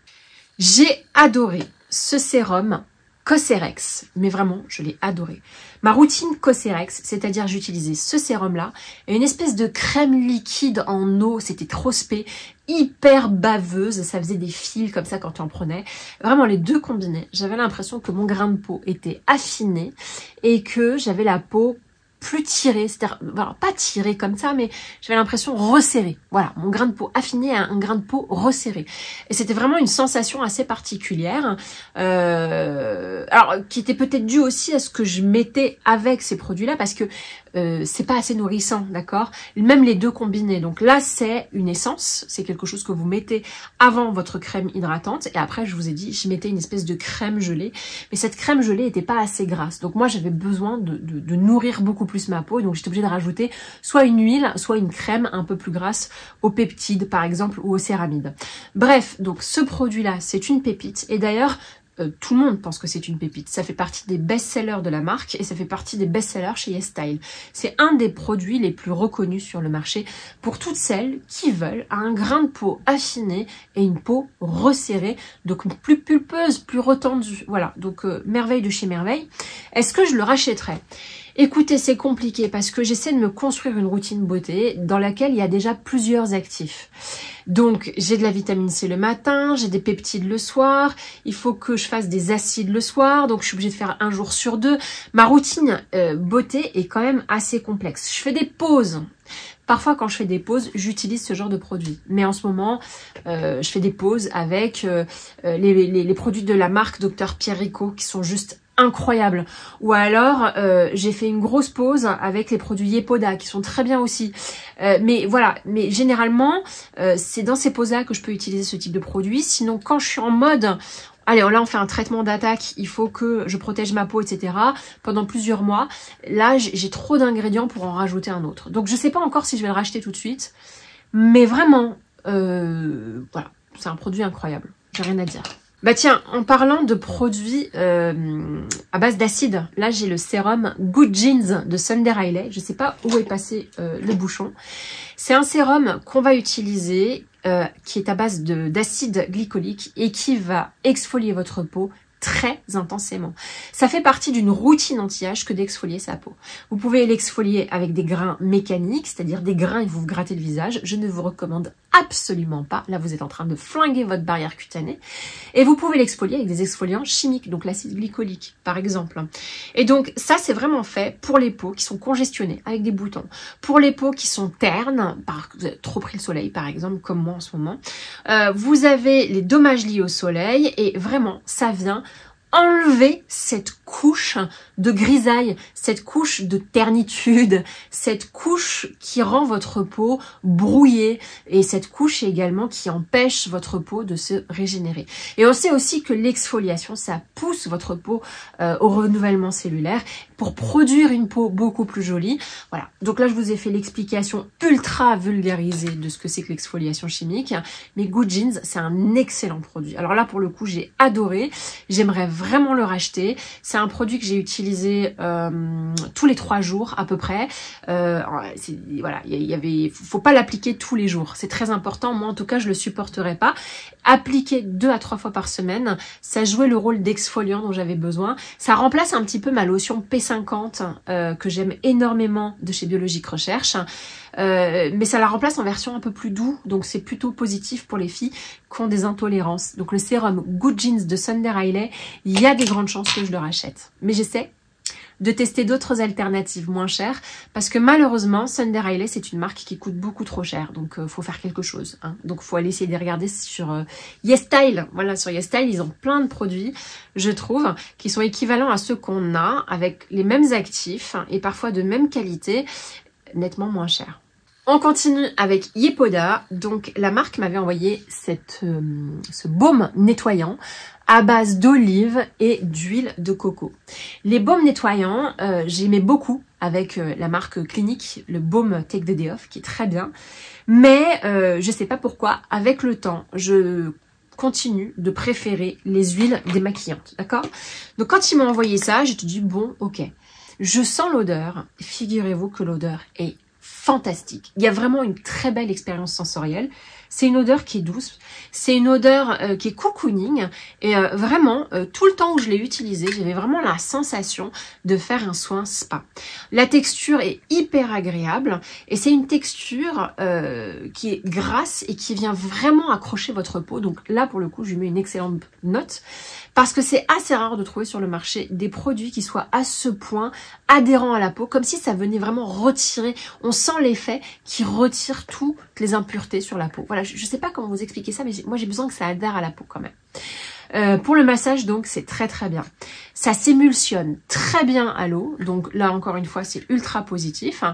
J'ai adoré ce sérum Cosrx, mais vraiment, je l'ai adoré. Ma routine Cosrx, c'est-à-dire j'utilisais ce sérum-là et une espèce de crème liquide en eau, c'était trop spé, hyper baveuse, ça faisait des fils comme ça quand tu en prenais. Vraiment, les deux combinés, j'avais l'impression que mon grain de peau était affiné et que j'avais la peau plus tirée, c'est-à-dire, voilà, pas tirée comme ça, mais j'avais l'impression resserrée. Voilà, mon grain de peau affiné à un grain de peau resserré. Et c'était vraiment une sensation assez particulière, alors qui était peut-être due aussi à ce que je mettais avec ces produits-là, parce que c'est pas assez nourrissant, d'accord? Même les deux combinés. Donc là, c'est une essence, c'est quelque chose que vous mettez avant votre crème hydratante, et après, je vous ai dit, je mettais une espèce de crème gelée, mais cette crème gelée était pas assez grasse. Donc moi, j'avais besoin de nourrir beaucoup plus ma peau, et donc j'étais obligée de rajouter soit une huile, soit une crème un peu plus grasse aux peptides, par exemple, ou aux céramides. Bref, donc ce produit-là, c'est une pépite, et d'ailleurs, tout le monde pense que c'est une pépite. Ça fait partie des best-sellers de la marque et ça fait partie des best-sellers chez YesStyle. C'est un des produits les plus reconnus sur le marché pour toutes celles qui veulent un grain de peau affiné et une peau resserrée, donc plus pulpeuse, plus retendue. Voilà, donc merveille de chez merveille. Est-ce que je le rachèterais ? Écoutez, c'est compliqué parce que j'essaie de me construire une routine beauté dans laquelle il y a déjà plusieurs actifs. Donc, j'ai de la vitamine C le matin, j'ai des peptides le soir, il faut que je fasse des acides le soir, donc je suis obligée de faire un jour sur deux. Ma routine beauté est quand même assez complexe. Je fais des pauses. Parfois, quand je fais des pauses, j'utilise ce genre de produit. Mais en ce moment, je fais des pauses avec les produits de la marque Dr Pierre Rico qui sont juste incroyable. Ou alors j'ai fait une grosse pause avec les produits Yepoda qui sont très bien aussi. Mais voilà, mais généralement c'est dans ces pauses-là que je peux utiliser ce type de produit. Sinon, quand je suis en mode allez, là on fait un traitement d'attaque, il faut que je protège ma peau, etc. pendant plusieurs mois, là j'ai trop d'ingrédients pour en rajouter un autre. Donc je sais pas encore si je vais le racheter tout de suite. Mais vraiment, voilà, c'est un produit incroyable. J'ai rien à dire. Bah tiens, en parlant de produits à base d'acide, là j'ai le sérum Good Genes de Sunday Riley. Je sais pas où est passé le bouchon. C'est un sérum qu'on va utiliser qui est à base d'acide glycolique et qui va exfolier votre peau très intensément. Ça fait partie d'une routine anti-âge que d'exfolier sa peau. Vous pouvez l'exfolier avec des grains mécaniques, c'est-à-dire des grains et vous vous grattez le visage. Je ne vous recommande absolument pas. Là, vous êtes en train de flinguer votre barrière cutanée. Et vous pouvez l'exfolier avec des exfoliants chimiques, donc l'acide glycolique, par exemple. Et donc, ça, c'est vraiment fait pour les peaux qui sont congestionnées, avec des boutons. Pour les peaux qui sont ternes, vous avez trop pris le soleil, par exemple, comme moi en ce moment. Vous avez les dommages liés au soleil et vraiment, ça vient enlever cette couche de grisaille, cette couche de ternitude, cette couche qui rend votre peau brouillée et cette couche également qui empêche votre peau de se régénérer. Et on sait aussi que l'exfoliation, ça pousse votre peau au renouvellement cellulaire pour produire une peau beaucoup plus jolie. Voilà, donc là je vous ai fait l'explication ultra vulgarisée de ce que c'est que l'exfoliation chimique, mais Good Genes c'est un excellent produit. Alors là pour le coup j'ai adoré, j'aimerais vraiment le racheter. C'est un produit que j'ai utilisé tous les 3 jours à peu près. Voilà, faut pas l'appliquer tous les jours, c'est très important. Moi en tout cas je le supporterais pas. Appliquer 2 à 3 fois par semaine, ça jouait le rôle d'exfoliant dont j'avais besoin. Ça remplace un petit peu ma lotion P50 que j'aime énormément de chez Biologique Recherche. Mais ça la remplace en version un peu plus doux, donc c'est plutôt positif pour les filles qui ont des intolérances. Donc le sérum Good Genes de Sunday Riley, il y a des grandes chances que je le rachète. Mais j'essaie de tester d'autres alternatives moins chères, parce que malheureusement Sunday Riley c'est une marque qui coûte beaucoup trop cher, donc faut faire quelque chose, hein. Donc faut aller essayer de regarder sur YesStyle. Voilà, sur YesStyle ils ont plein de produits, je trouve, qui sont équivalents à ceux qu'on a, avec les mêmes actifs et parfois de même qualité, nettement moins chers. On continue avec Yepoda. Donc la marque m'avait envoyé ce baume nettoyant à base d'olive et d'huile de coco. Les baumes nettoyants, j'aimais beaucoup avec la marque Clinique, le baume Take the Day Off, qui est très bien. Mais je sais pas pourquoi, avec le temps, je continue de préférer les huiles démaquillantes, d'accord? Donc quand ils m'ont envoyé ça, j'ai dit bon, ok. Je sens l'odeur. Figurez-vous que l'odeur est fantastique. Il y a vraiment une très belle expérience sensorielle. C'est une odeur qui est douce, c'est une odeur qui est cocooning et vraiment tout le temps où je l'ai utilisé, j'avais vraiment la sensation de faire un soin spa. La texture est hyper agréable et c'est une texture qui est grasse et qui vient vraiment accrocher votre peau. Donc là pour le coup je lui mets une excellente note parce que c'est assez rare de trouver sur le marché des produits qui soient à ce point adhérents à la peau, comme si ça venait vraiment retirer, on sent l'effet qui retire toutes les impuretés sur la peau. Voilà, je ne sais pas comment vous expliquer ça, mais moi j'ai besoin que ça adhère à la peau quand même. Pour le massage, donc, c'est très très bien. Ça s'émulsionne très bien à l'eau. Donc là, encore une fois, c'est ultra positif.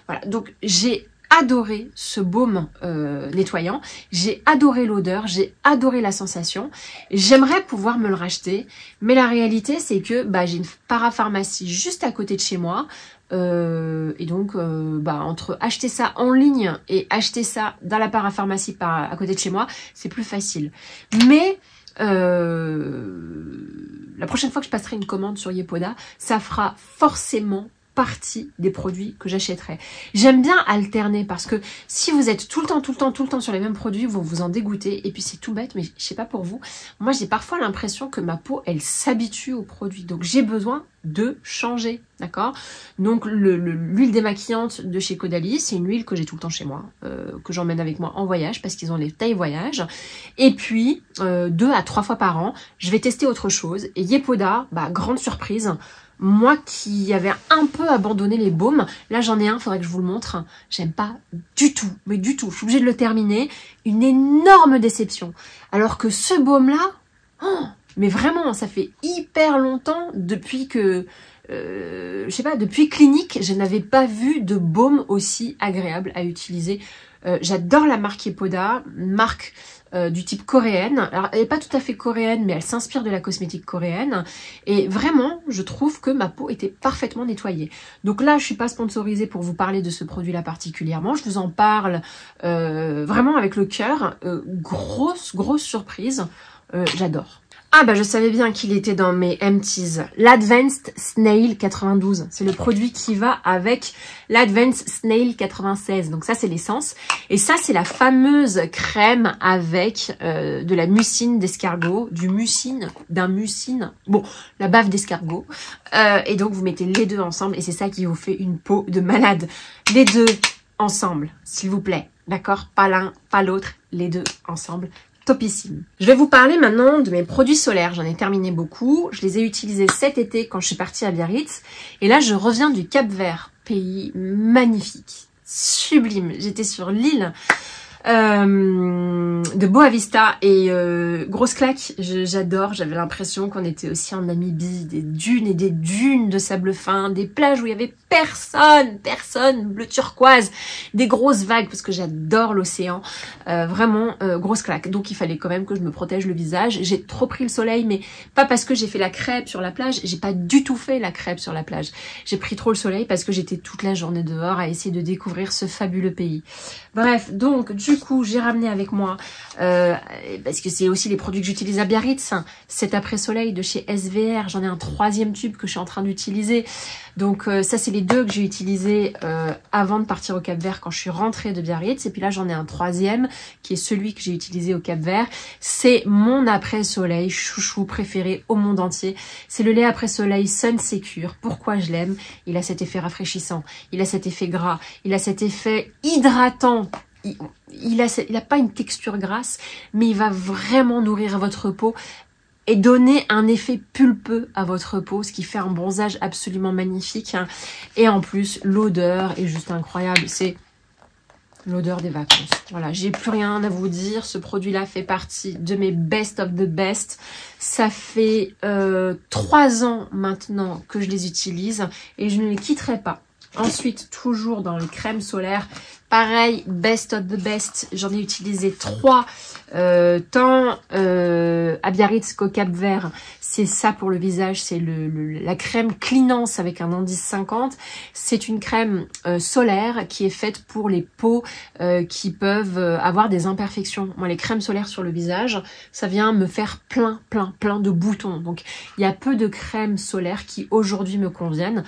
Voilà, donc j'ai adoré ce baume nettoyant. J'ai adoré l'odeur, j'ai adoré la sensation. J'aimerais pouvoir me le racheter. Mais la réalité, c'est que j'ai une parapharmacie juste à côté de chez moi. Et donc entre acheter ça en ligne et acheter ça dans la parapharmacie à côté de chez moi, c'est plus facile. Mais la prochaine fois que je passerai une commande sur Yepoda, ça fera forcément partie des produits que j'achèterai. J'aime bien alterner parce que si vous êtes tout le temps sur les mêmes produits, vous vous en dégoûtez. Et puis c'est tout bête, mais je sais pas pour vous. Moi, j'ai parfois l'impression que ma peau, elle s'habitue aux produits. Donc j'ai besoin de changer, d'accord? Donc l'huile démaquillante de chez Caudalie, c'est une huile que j'ai tout le temps chez moi, que j'emmène avec moi en voyage parce qu'ils ont les tailles voyage. Et puis 2 à 3 fois par an, je vais tester autre chose. Et Yepoda, grande surprise. Moi qui avais un peu abandonné les baumes, là j'en ai un, faudrait que je vous le montre. J'aime pas du tout, mais du tout. Je suis obligée de le terminer. Une énorme déception. Alors que ce baume-là, mais vraiment, ça fait hyper longtemps depuis que, je sais pas, depuis Clinique, je n'avais pas vu de baume aussi agréable à utiliser. J'adore la marque Yepoda, marque du type coréenne. Alors, elle n'est pas tout à fait coréenne, mais elle s'inspire de la cosmétique coréenne. Et vraiment, je trouve que ma peau était parfaitement nettoyée. Donc là, je suis pas sponsorisée pour vous parler de ce produit-là particulièrement. Je vous en parle vraiment avec le cœur. Grosse surprise. J'adore. Ah je savais bien qu'il était dans mes Empties. L'Advanced Snail 92. C'est le produit qui va avec l'Advanced Snail 96. Donc ça c'est l'essence. Et ça c'est la fameuse crème avec de la mucine d'escargot. D'un mucine. Bon, la bave d'escargot. Et donc vous mettez les deux ensemble et c'est ça qui vous fait une peau de malade. Les deux ensemble, s'il vous plaît. D'accord? Pas l'un, pas l'autre. Les deux ensemble. Topissime. Je vais vous parler maintenant de mes produits solaires. J'en ai terminé beaucoup. Je les ai utilisés cet été quand je suis partie à Biarritz. Et là, je reviens du Cap-Vert. Pays magnifique, sublime. J'étais sur l'île de Boavista et grosse claque, j'adore. J'avais l'impression qu'on était aussi en Namibie, des dunes et des dunes de sable fin, des plages où il y avait personne, bleu turquoise, des grosses vagues parce que j'adore l'océan, vraiment grosse claque. Donc il fallait quand même que je me protège le visage. J'ai trop pris le soleil, mais pas parce que j'ai fait la crêpe sur la plage, j'ai pas du tout fait la crêpe sur la plage. J'ai pris trop le soleil parce que j'étais toute la journée dehors à essayer de découvrir ce fabuleux pays. Bref, donc du coup j'ai ramené avec moi, parce que c'est aussi les produits que j'utilise à Biarritz, cet après-soleil de chez SVR, j'en ai un 3e tube que je suis en train d'utiliser. Donc ça c'est les 2 que j'ai utilisés avant de partir au Cap-Vert quand je suis rentrée de Biarritz. Et puis là j'en ai un 3e qui est celui que j'ai utilisé au Cap-Vert. C'est mon après-soleil chouchou préféré au monde entier. C'est le lait après-soleil Sun Secure. Pourquoi je l'aime? Il a cet effet rafraîchissant, il a cet effet gras, il a cet effet hydratant. Il a pas une texture grasse, mais il va vraiment nourrir votre peau et donner un effet pulpeux à votre peau, ce qui fait un bronzage absolument magnifique. Et en plus, l'odeur est juste incroyable. C'est l'odeur des vacances. Voilà, j'ai plus rien à vous dire. Ce produit-là fait partie de mes best of the best. Ça fait 3 ans maintenant que je les utilise et je ne les quitterai pas. Ensuite, toujours dans les crèmes solaires, pareil, best of the best. J'en ai utilisé 3, tant à Biarritz qu'au Cap-Vert. C'est ça pour le visage, c'est la crème Cleanance avec un indice 50. C'est une crème solaire qui est faite pour les peaux qui peuvent avoir des imperfections. Moi, les crèmes solaires sur le visage, ça vient me faire plein de boutons. Donc, il y a peu de crèmes solaires qui aujourd'hui me conviennent.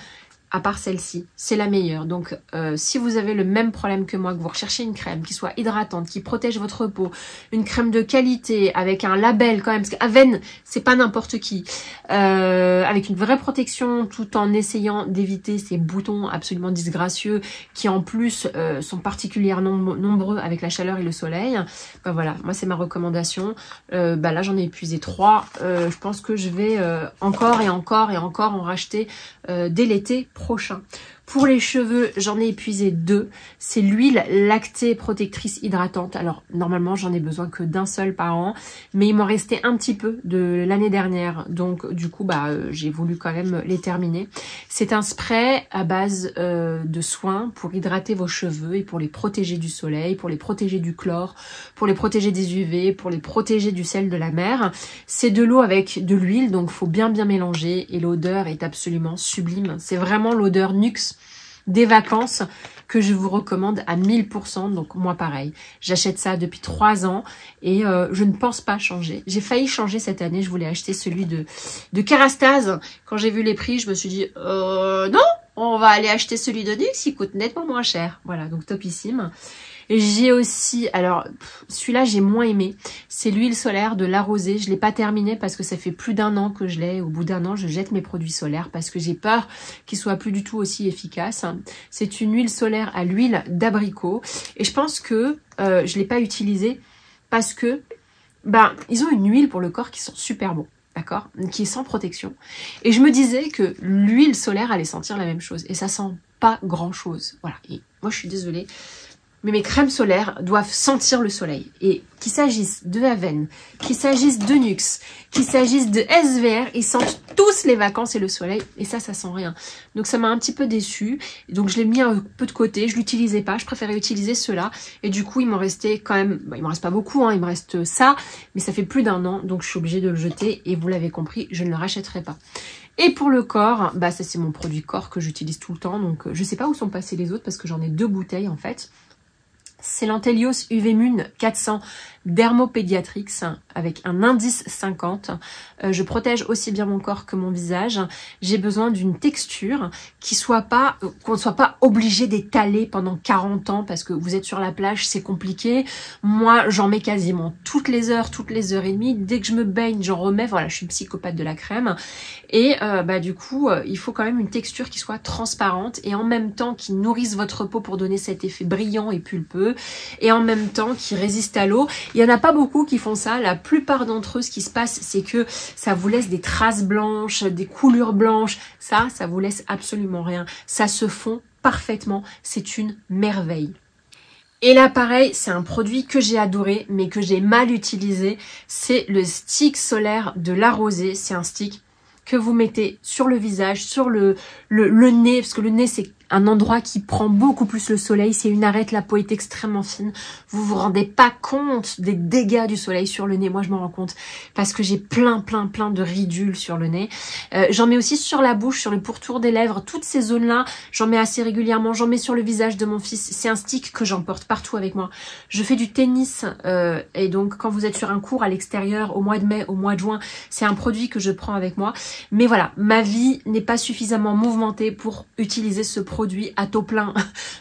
À part celle-ci, c'est la meilleure. Donc, si vous avez le même problème que moi, que vous recherchez une crème qui soit hydratante, qui protège votre peau, une crème de qualité, avec un label quand même, parce qu'Aven, c'est pas n'importe qui, avec une vraie protection, tout en essayant d'éviter ces boutons absolument disgracieux, qui en plus sont particulièrement nombreux avec la chaleur et le soleil. Ben voilà, moi c'est ma recommandation. Là, j'en ai épuisé 3. Je pense que je vais encore en racheter dès l'été prochain. Pour les cheveux, j'en ai épuisé 2. C'est l'huile lactée protectrice hydratante. Alors, normalement, j'en ai besoin que d'un seul par an. Mais il m'en restait un petit peu de l'année dernière. Donc, du coup, j'ai voulu quand même les terminer. C'est un spray à base de soins pour hydrater vos cheveux et pour les protéger du soleil, pour les protéger du chlore, pour les protéger des UV, pour les protéger du sel de la mer. C'est de l'eau avec de l'huile, donc faut bien mélanger. Et l'odeur est absolument sublime. C'est vraiment l'odeur Nuxe des vacances que je vous recommande à 1000%. Donc moi pareil, j'achète ça depuis 3 ans et je ne pense pas changer. J'ai failli changer cette année, je voulais acheter celui de Kerastase. Quand j'ai vu les prix, je me suis dit non, on va aller acheter celui de Nuxe, il coûte nettement moins cher. Voilà, donc topissime. J'ai aussi, alors celui-là j'ai moins aimé, c'est l'huile solaire de La Rosée. Je l'ai pas terminé parce que ça fait plus d'1 an que je l'ai. Au bout d'1 an, je jette mes produits solaires parce que j'ai peur qu'ils soient plus du tout aussi efficaces. C'est une huile solaire à l'huile d'abricot et je pense que je l'ai pas utilisée parce que ils ont une huile pour le corps qui sent super bon. D'accord, qui est sans protection. Et je me disais que l'huile solaire allait sentir la même chose et ça sent pas grand chose. Voilà, et moi je suis désolée. Mais mes crèmes solaires doivent sentir le soleil. Et qu'il s'agisse de Aven, qu'il s'agisse de Nuxe, qu'il s'agisse de SVR, ils sentent tous les vacances et le soleil. Et ça sent rien. Donc ça m'a un petit peu déçue. Donc je l'ai mis un peu de côté. Je l'utilisais pas. Je préférais utiliser ceux-là. Et du coup, il m'en restait quand même... il m'en reste pas beaucoup. Il me reste ça. Mais ça fait plus d'1 an. Donc je suis obligée de le jeter. Et vous l'avez compris, je ne le rachèterai pas. Et pour le corps, ça c'est mon produit corps que j'utilise tout le temps. Donc je sais pas où sont passés les autres parce que j'en ai 2 bouteilles en fait. C'est l'Antelios UV Mune 400 Dermopediatrix avec un indice 50. Je protège aussi bien mon corps que mon visage. J'ai besoin d'une texture qui soit pas, qu'on ne soit pas obligé d'étaler pendant 40 ans parce que vous êtes sur la plage, c'est compliqué. Moi, j'en mets quasiment toutes les heures et demie. Dès que je me baigne, j'en remets. Voilà, je suis une psychopathe de la crème. Et du coup, il faut quand même une texture qui soit transparente et en même temps qui nourrisse votre peau pour donner cet effet brillant et pulpeux et en même temps qui résiste à l'eau. Il n'y en a pas beaucoup qui font ça. La plupart d'entre eux, ce qui se passe, c'est que ça vous laisse des traces blanches, des coulures blanches. Ça vous laisse absolument rien. Ça se fond parfaitement. C'est une merveille. Et là, pareil, c'est un produit que j'ai adoré, mais que j'ai mal utilisé. C'est le stick solaire de La Rosée. C'est un stick que vous mettez sur le visage, sur le nez, parce que le nez, c'est un endroit qui prend beaucoup plus le soleil. C'est une arête, la peau est extrêmement fine. Vous vous rendez pas compte des dégâts du soleil sur le nez. Moi, je m'en rends compte parce que j'ai plein de ridules sur le nez. J'en mets aussi sur la bouche, sur le pourtour des lèvres. Toutes ces zones-là, j'en mets assez régulièrement. J'en mets sur le visage de mon fils. C'est un stick que j'emporte partout avec moi. Je fais du tennis et donc quand vous êtes sur un cours à l'extérieur au mois de mai, au mois de juin, c'est un produit que je prends avec moi. Mais voilà, ma vie n'est pas suffisamment mouvementée pour utiliser ce produit à taux plein.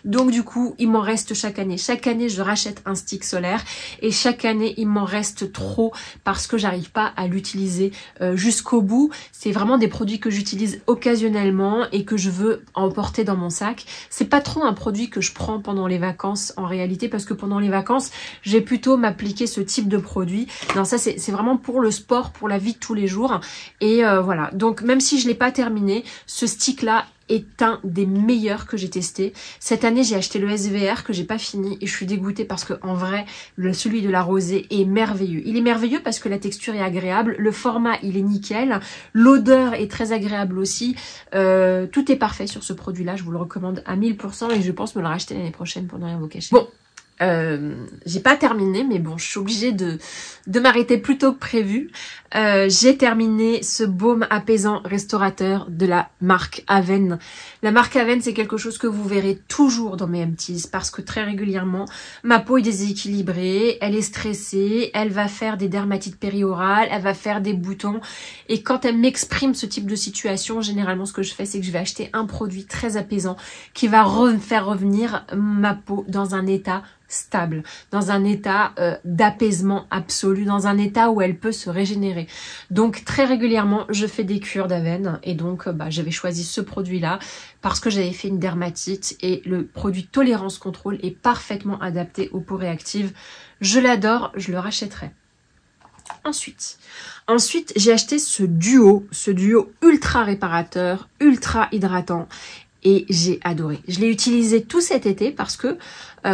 Donc du coup, il m'en reste chaque année. Chaque année, je rachète un stick solaire et chaque année, il m'en reste trop parce que j'arrive pas à l'utiliser jusqu'au bout. C'est vraiment des produits que j'utilise occasionnellement et que je veux emporter dans mon sac. C'est pas trop un produit que je prends pendant les vacances en réalité parce que pendant les vacances, je vais plutôt m'appliquer ce type de produit. Non, ça c'est vraiment pour le sport, pour la vie de tous les jours. Et voilà. Donc même si je l'ai pas terminé, ce stick là est un des meilleurs que j'ai testé. Cette année, j'ai acheté le SVR que j'ai pas fini et je suis dégoûtée parce que en vrai, celui de La Rosée est merveilleux. Il est merveilleux parce que la texture est agréable, le format il est nickel, l'odeur est très agréable aussi. Tout est parfait sur ce produit-là, je vous le recommande à 1000% et je pense me le racheter l'année prochaine pour ne rien vous cacher. Bon. J'ai pas terminé, mais bon, je suis obligée de m'arrêter plus tôt que prévu. J'ai terminé ce baume apaisant restaurateur de la marque Aven. La marque Aven, c'est quelque chose que vous verrez toujours dans mes empties parce que très régulièrement, ma peau est déséquilibrée, elle est stressée, elle va faire des dermatites périorales, elle va faire des boutons. Et quand elle m'exprime ce type de situation, généralement, ce que je fais, c'est que je vais acheter un produit très apaisant qui va faire revenir ma peau dans un état stable, dans un état d'apaisement absolu, dans un état où elle peut se régénérer. Donc très régulièrement, je fais des cures d'Aven et donc j'avais choisi ce produit-là parce que j'avais fait une dermatite et le produit Tolérance Contrôle est parfaitement adapté aux peaux réactives. Je l'adore, je le rachèterai. Ensuite, j'ai acheté ce duo ultra réparateur, ultra hydratant. Et j'ai adoré. Je l'ai utilisé tout cet été parce que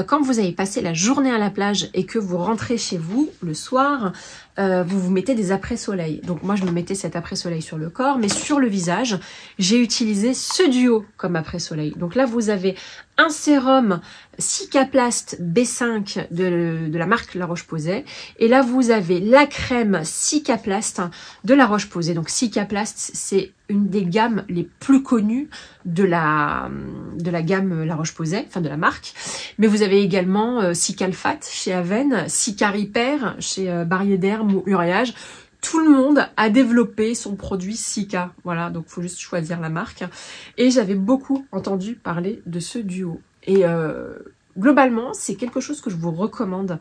quand vous avez passé la journée à la plage et que vous rentrez chez vous le soir, vous vous mettez des après-soleil. Donc moi, je me mettais cet après-soleil sur le corps, mais sur le visage, j'ai utilisé ce duo comme après-soleil. Donc là, vous avez un sérum Cicaplast B5 de la marque La Roche-Posay. Et là, vous avez la crème Cicaplast de La Roche-Posay. Donc Cicaplast, c'est une des gammes les plus connues de la gamme La Roche-Posay, enfin de la marque. Mais vous avez également Cicalfate chez Aven, Cicaripère chez Barrier-Derme ou Uriage. Tout le monde a développé son produit Cica. Voilà, donc il faut juste choisir la marque. Et j'avais beaucoup entendu parler de ce duo. Et globalement, c'est quelque chose que je vous recommande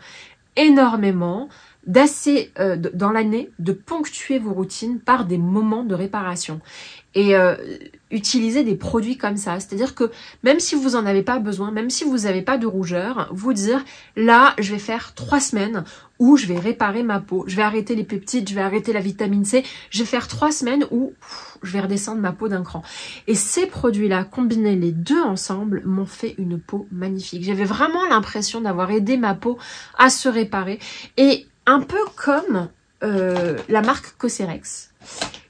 énormément, dans l'année, de ponctuer vos routines par des moments de réparation. Et utiliser des produits comme ça. C'est-à-dire que même si vous n'en avez pas besoin, même si vous n'avez pas de rougeur, vous dire, là, je vais faire 3 semaines où je vais réparer ma peau. Je vais arrêter les peptides, je vais arrêter la vitamine C. Je vais faire 3 semaines où je vais redescendre ma peau d'un cran. Et ces produits-là, combinés les deux ensemble, m'ont fait une peau magnifique. J'avais vraiment l'impression d'avoir aidé ma peau à se réparer. Et un peu comme la marque Cosrx.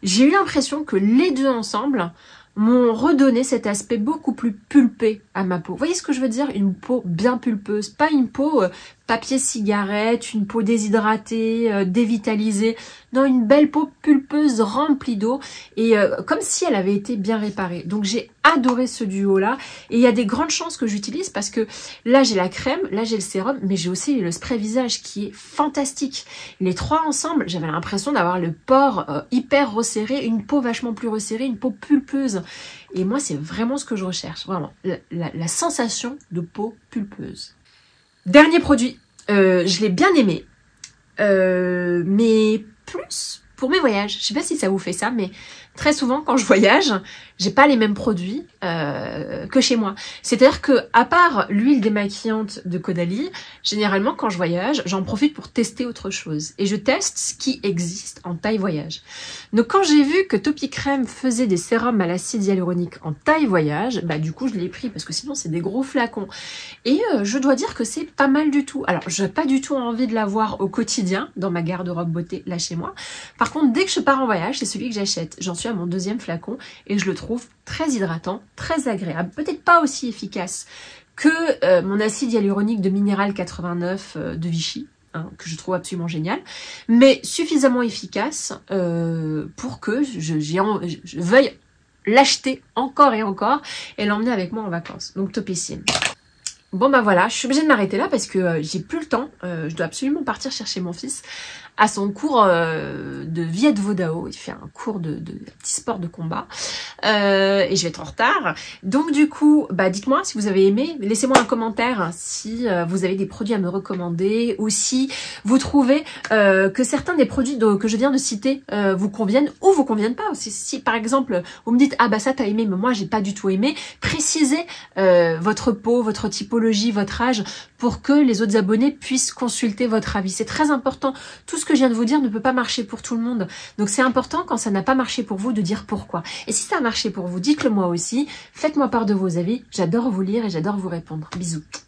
J'ai eu l'impression que les deux ensemble m'ont redonné cet aspect beaucoup plus pulpé à ma peau. Vous voyez ce que je veux dire? Une peau bien pulpeuse, pas une peau papier cigarette, une peau déshydratée, dévitalisée. Non, une belle peau pulpeuse remplie d'eau et comme si elle avait été bien réparée. Donc j'ai adoré ce duo-là et il y a des grandes chances que j'utilise parce que là j'ai la crème, là j'ai le sérum, mais j'ai aussi le spray visage qui est fantastique. Les trois ensemble, j'avais l'impression d'avoir le pore hyper resserré, une peau vachement plus resserrée, une peau pulpeuse. Et moi, c'est vraiment ce que je recherche, vraiment, la sensation de peau pulpeuse. Dernier produit, je l'ai bien aimé, mais plus pour mes voyages. Je sais pas si ça vous fait ça, mais très souvent quand je voyage, j'ai pas les mêmes produits que chez moi. C'est-à-dire que à part l'huile démaquillante de Caudalie, généralement quand je voyage, j'en profite pour tester autre chose. Et je teste ce qui existe en taille voyage. Donc quand j'ai vu que Topicrème faisait des sérums à l'acide hyaluronique en taille voyage, bah du coup je l'ai pris parce que sinon c'est des gros flacons. Et je dois dire que c'est pas mal du tout. Alors j'ai pas du tout envie de l'avoir au quotidien dans ma garde-robe beauté là chez moi. Par contre dès que je pars en voyage, c'est celui que j'achète. J'en suis à mon 2e flacon et je le trouve très hydratant, très agréable. Peut-être pas aussi efficace que mon acide hyaluronique de Minéral 89 de Vichy. Hein, que je trouve absolument génial, mais suffisamment efficace pour que je veuille l'acheter encore et encore et l'emmener avec moi en vacances. Donc topissime. Bon bah voilà, je suis obligée de m'arrêter là parce que j'ai plus le temps. Je dois absolument partir chercher mon fils à son cours de Viet Vo Dao. Il fait un cours de petit sport de combat et je vais être en retard. Donc du coup, bah dites-moi si vous avez aimé. Laissez-moi un commentaire si vous avez des produits à me recommander ou si vous trouvez que certains des produits que je viens de citer vous conviennent ou vous conviennent pas. Si par exemple vous me dites ah bah ça t'as aimé mais moi j'ai pas du tout aimé, précisez votre peau, votre typologie, votre âge pour que les autres abonnés puissent consulter votre avis. C'est très important. Tout ce que je viens de vous dire ne peut pas marcher pour tout le monde. Donc c'est important quand ça n'a pas marché pour vous de dire pourquoi. Et si ça a marché pour vous, dites-le moi aussi. Faites-moi part de vos avis. J'adore vous lire et j'adore vous répondre. Bisous.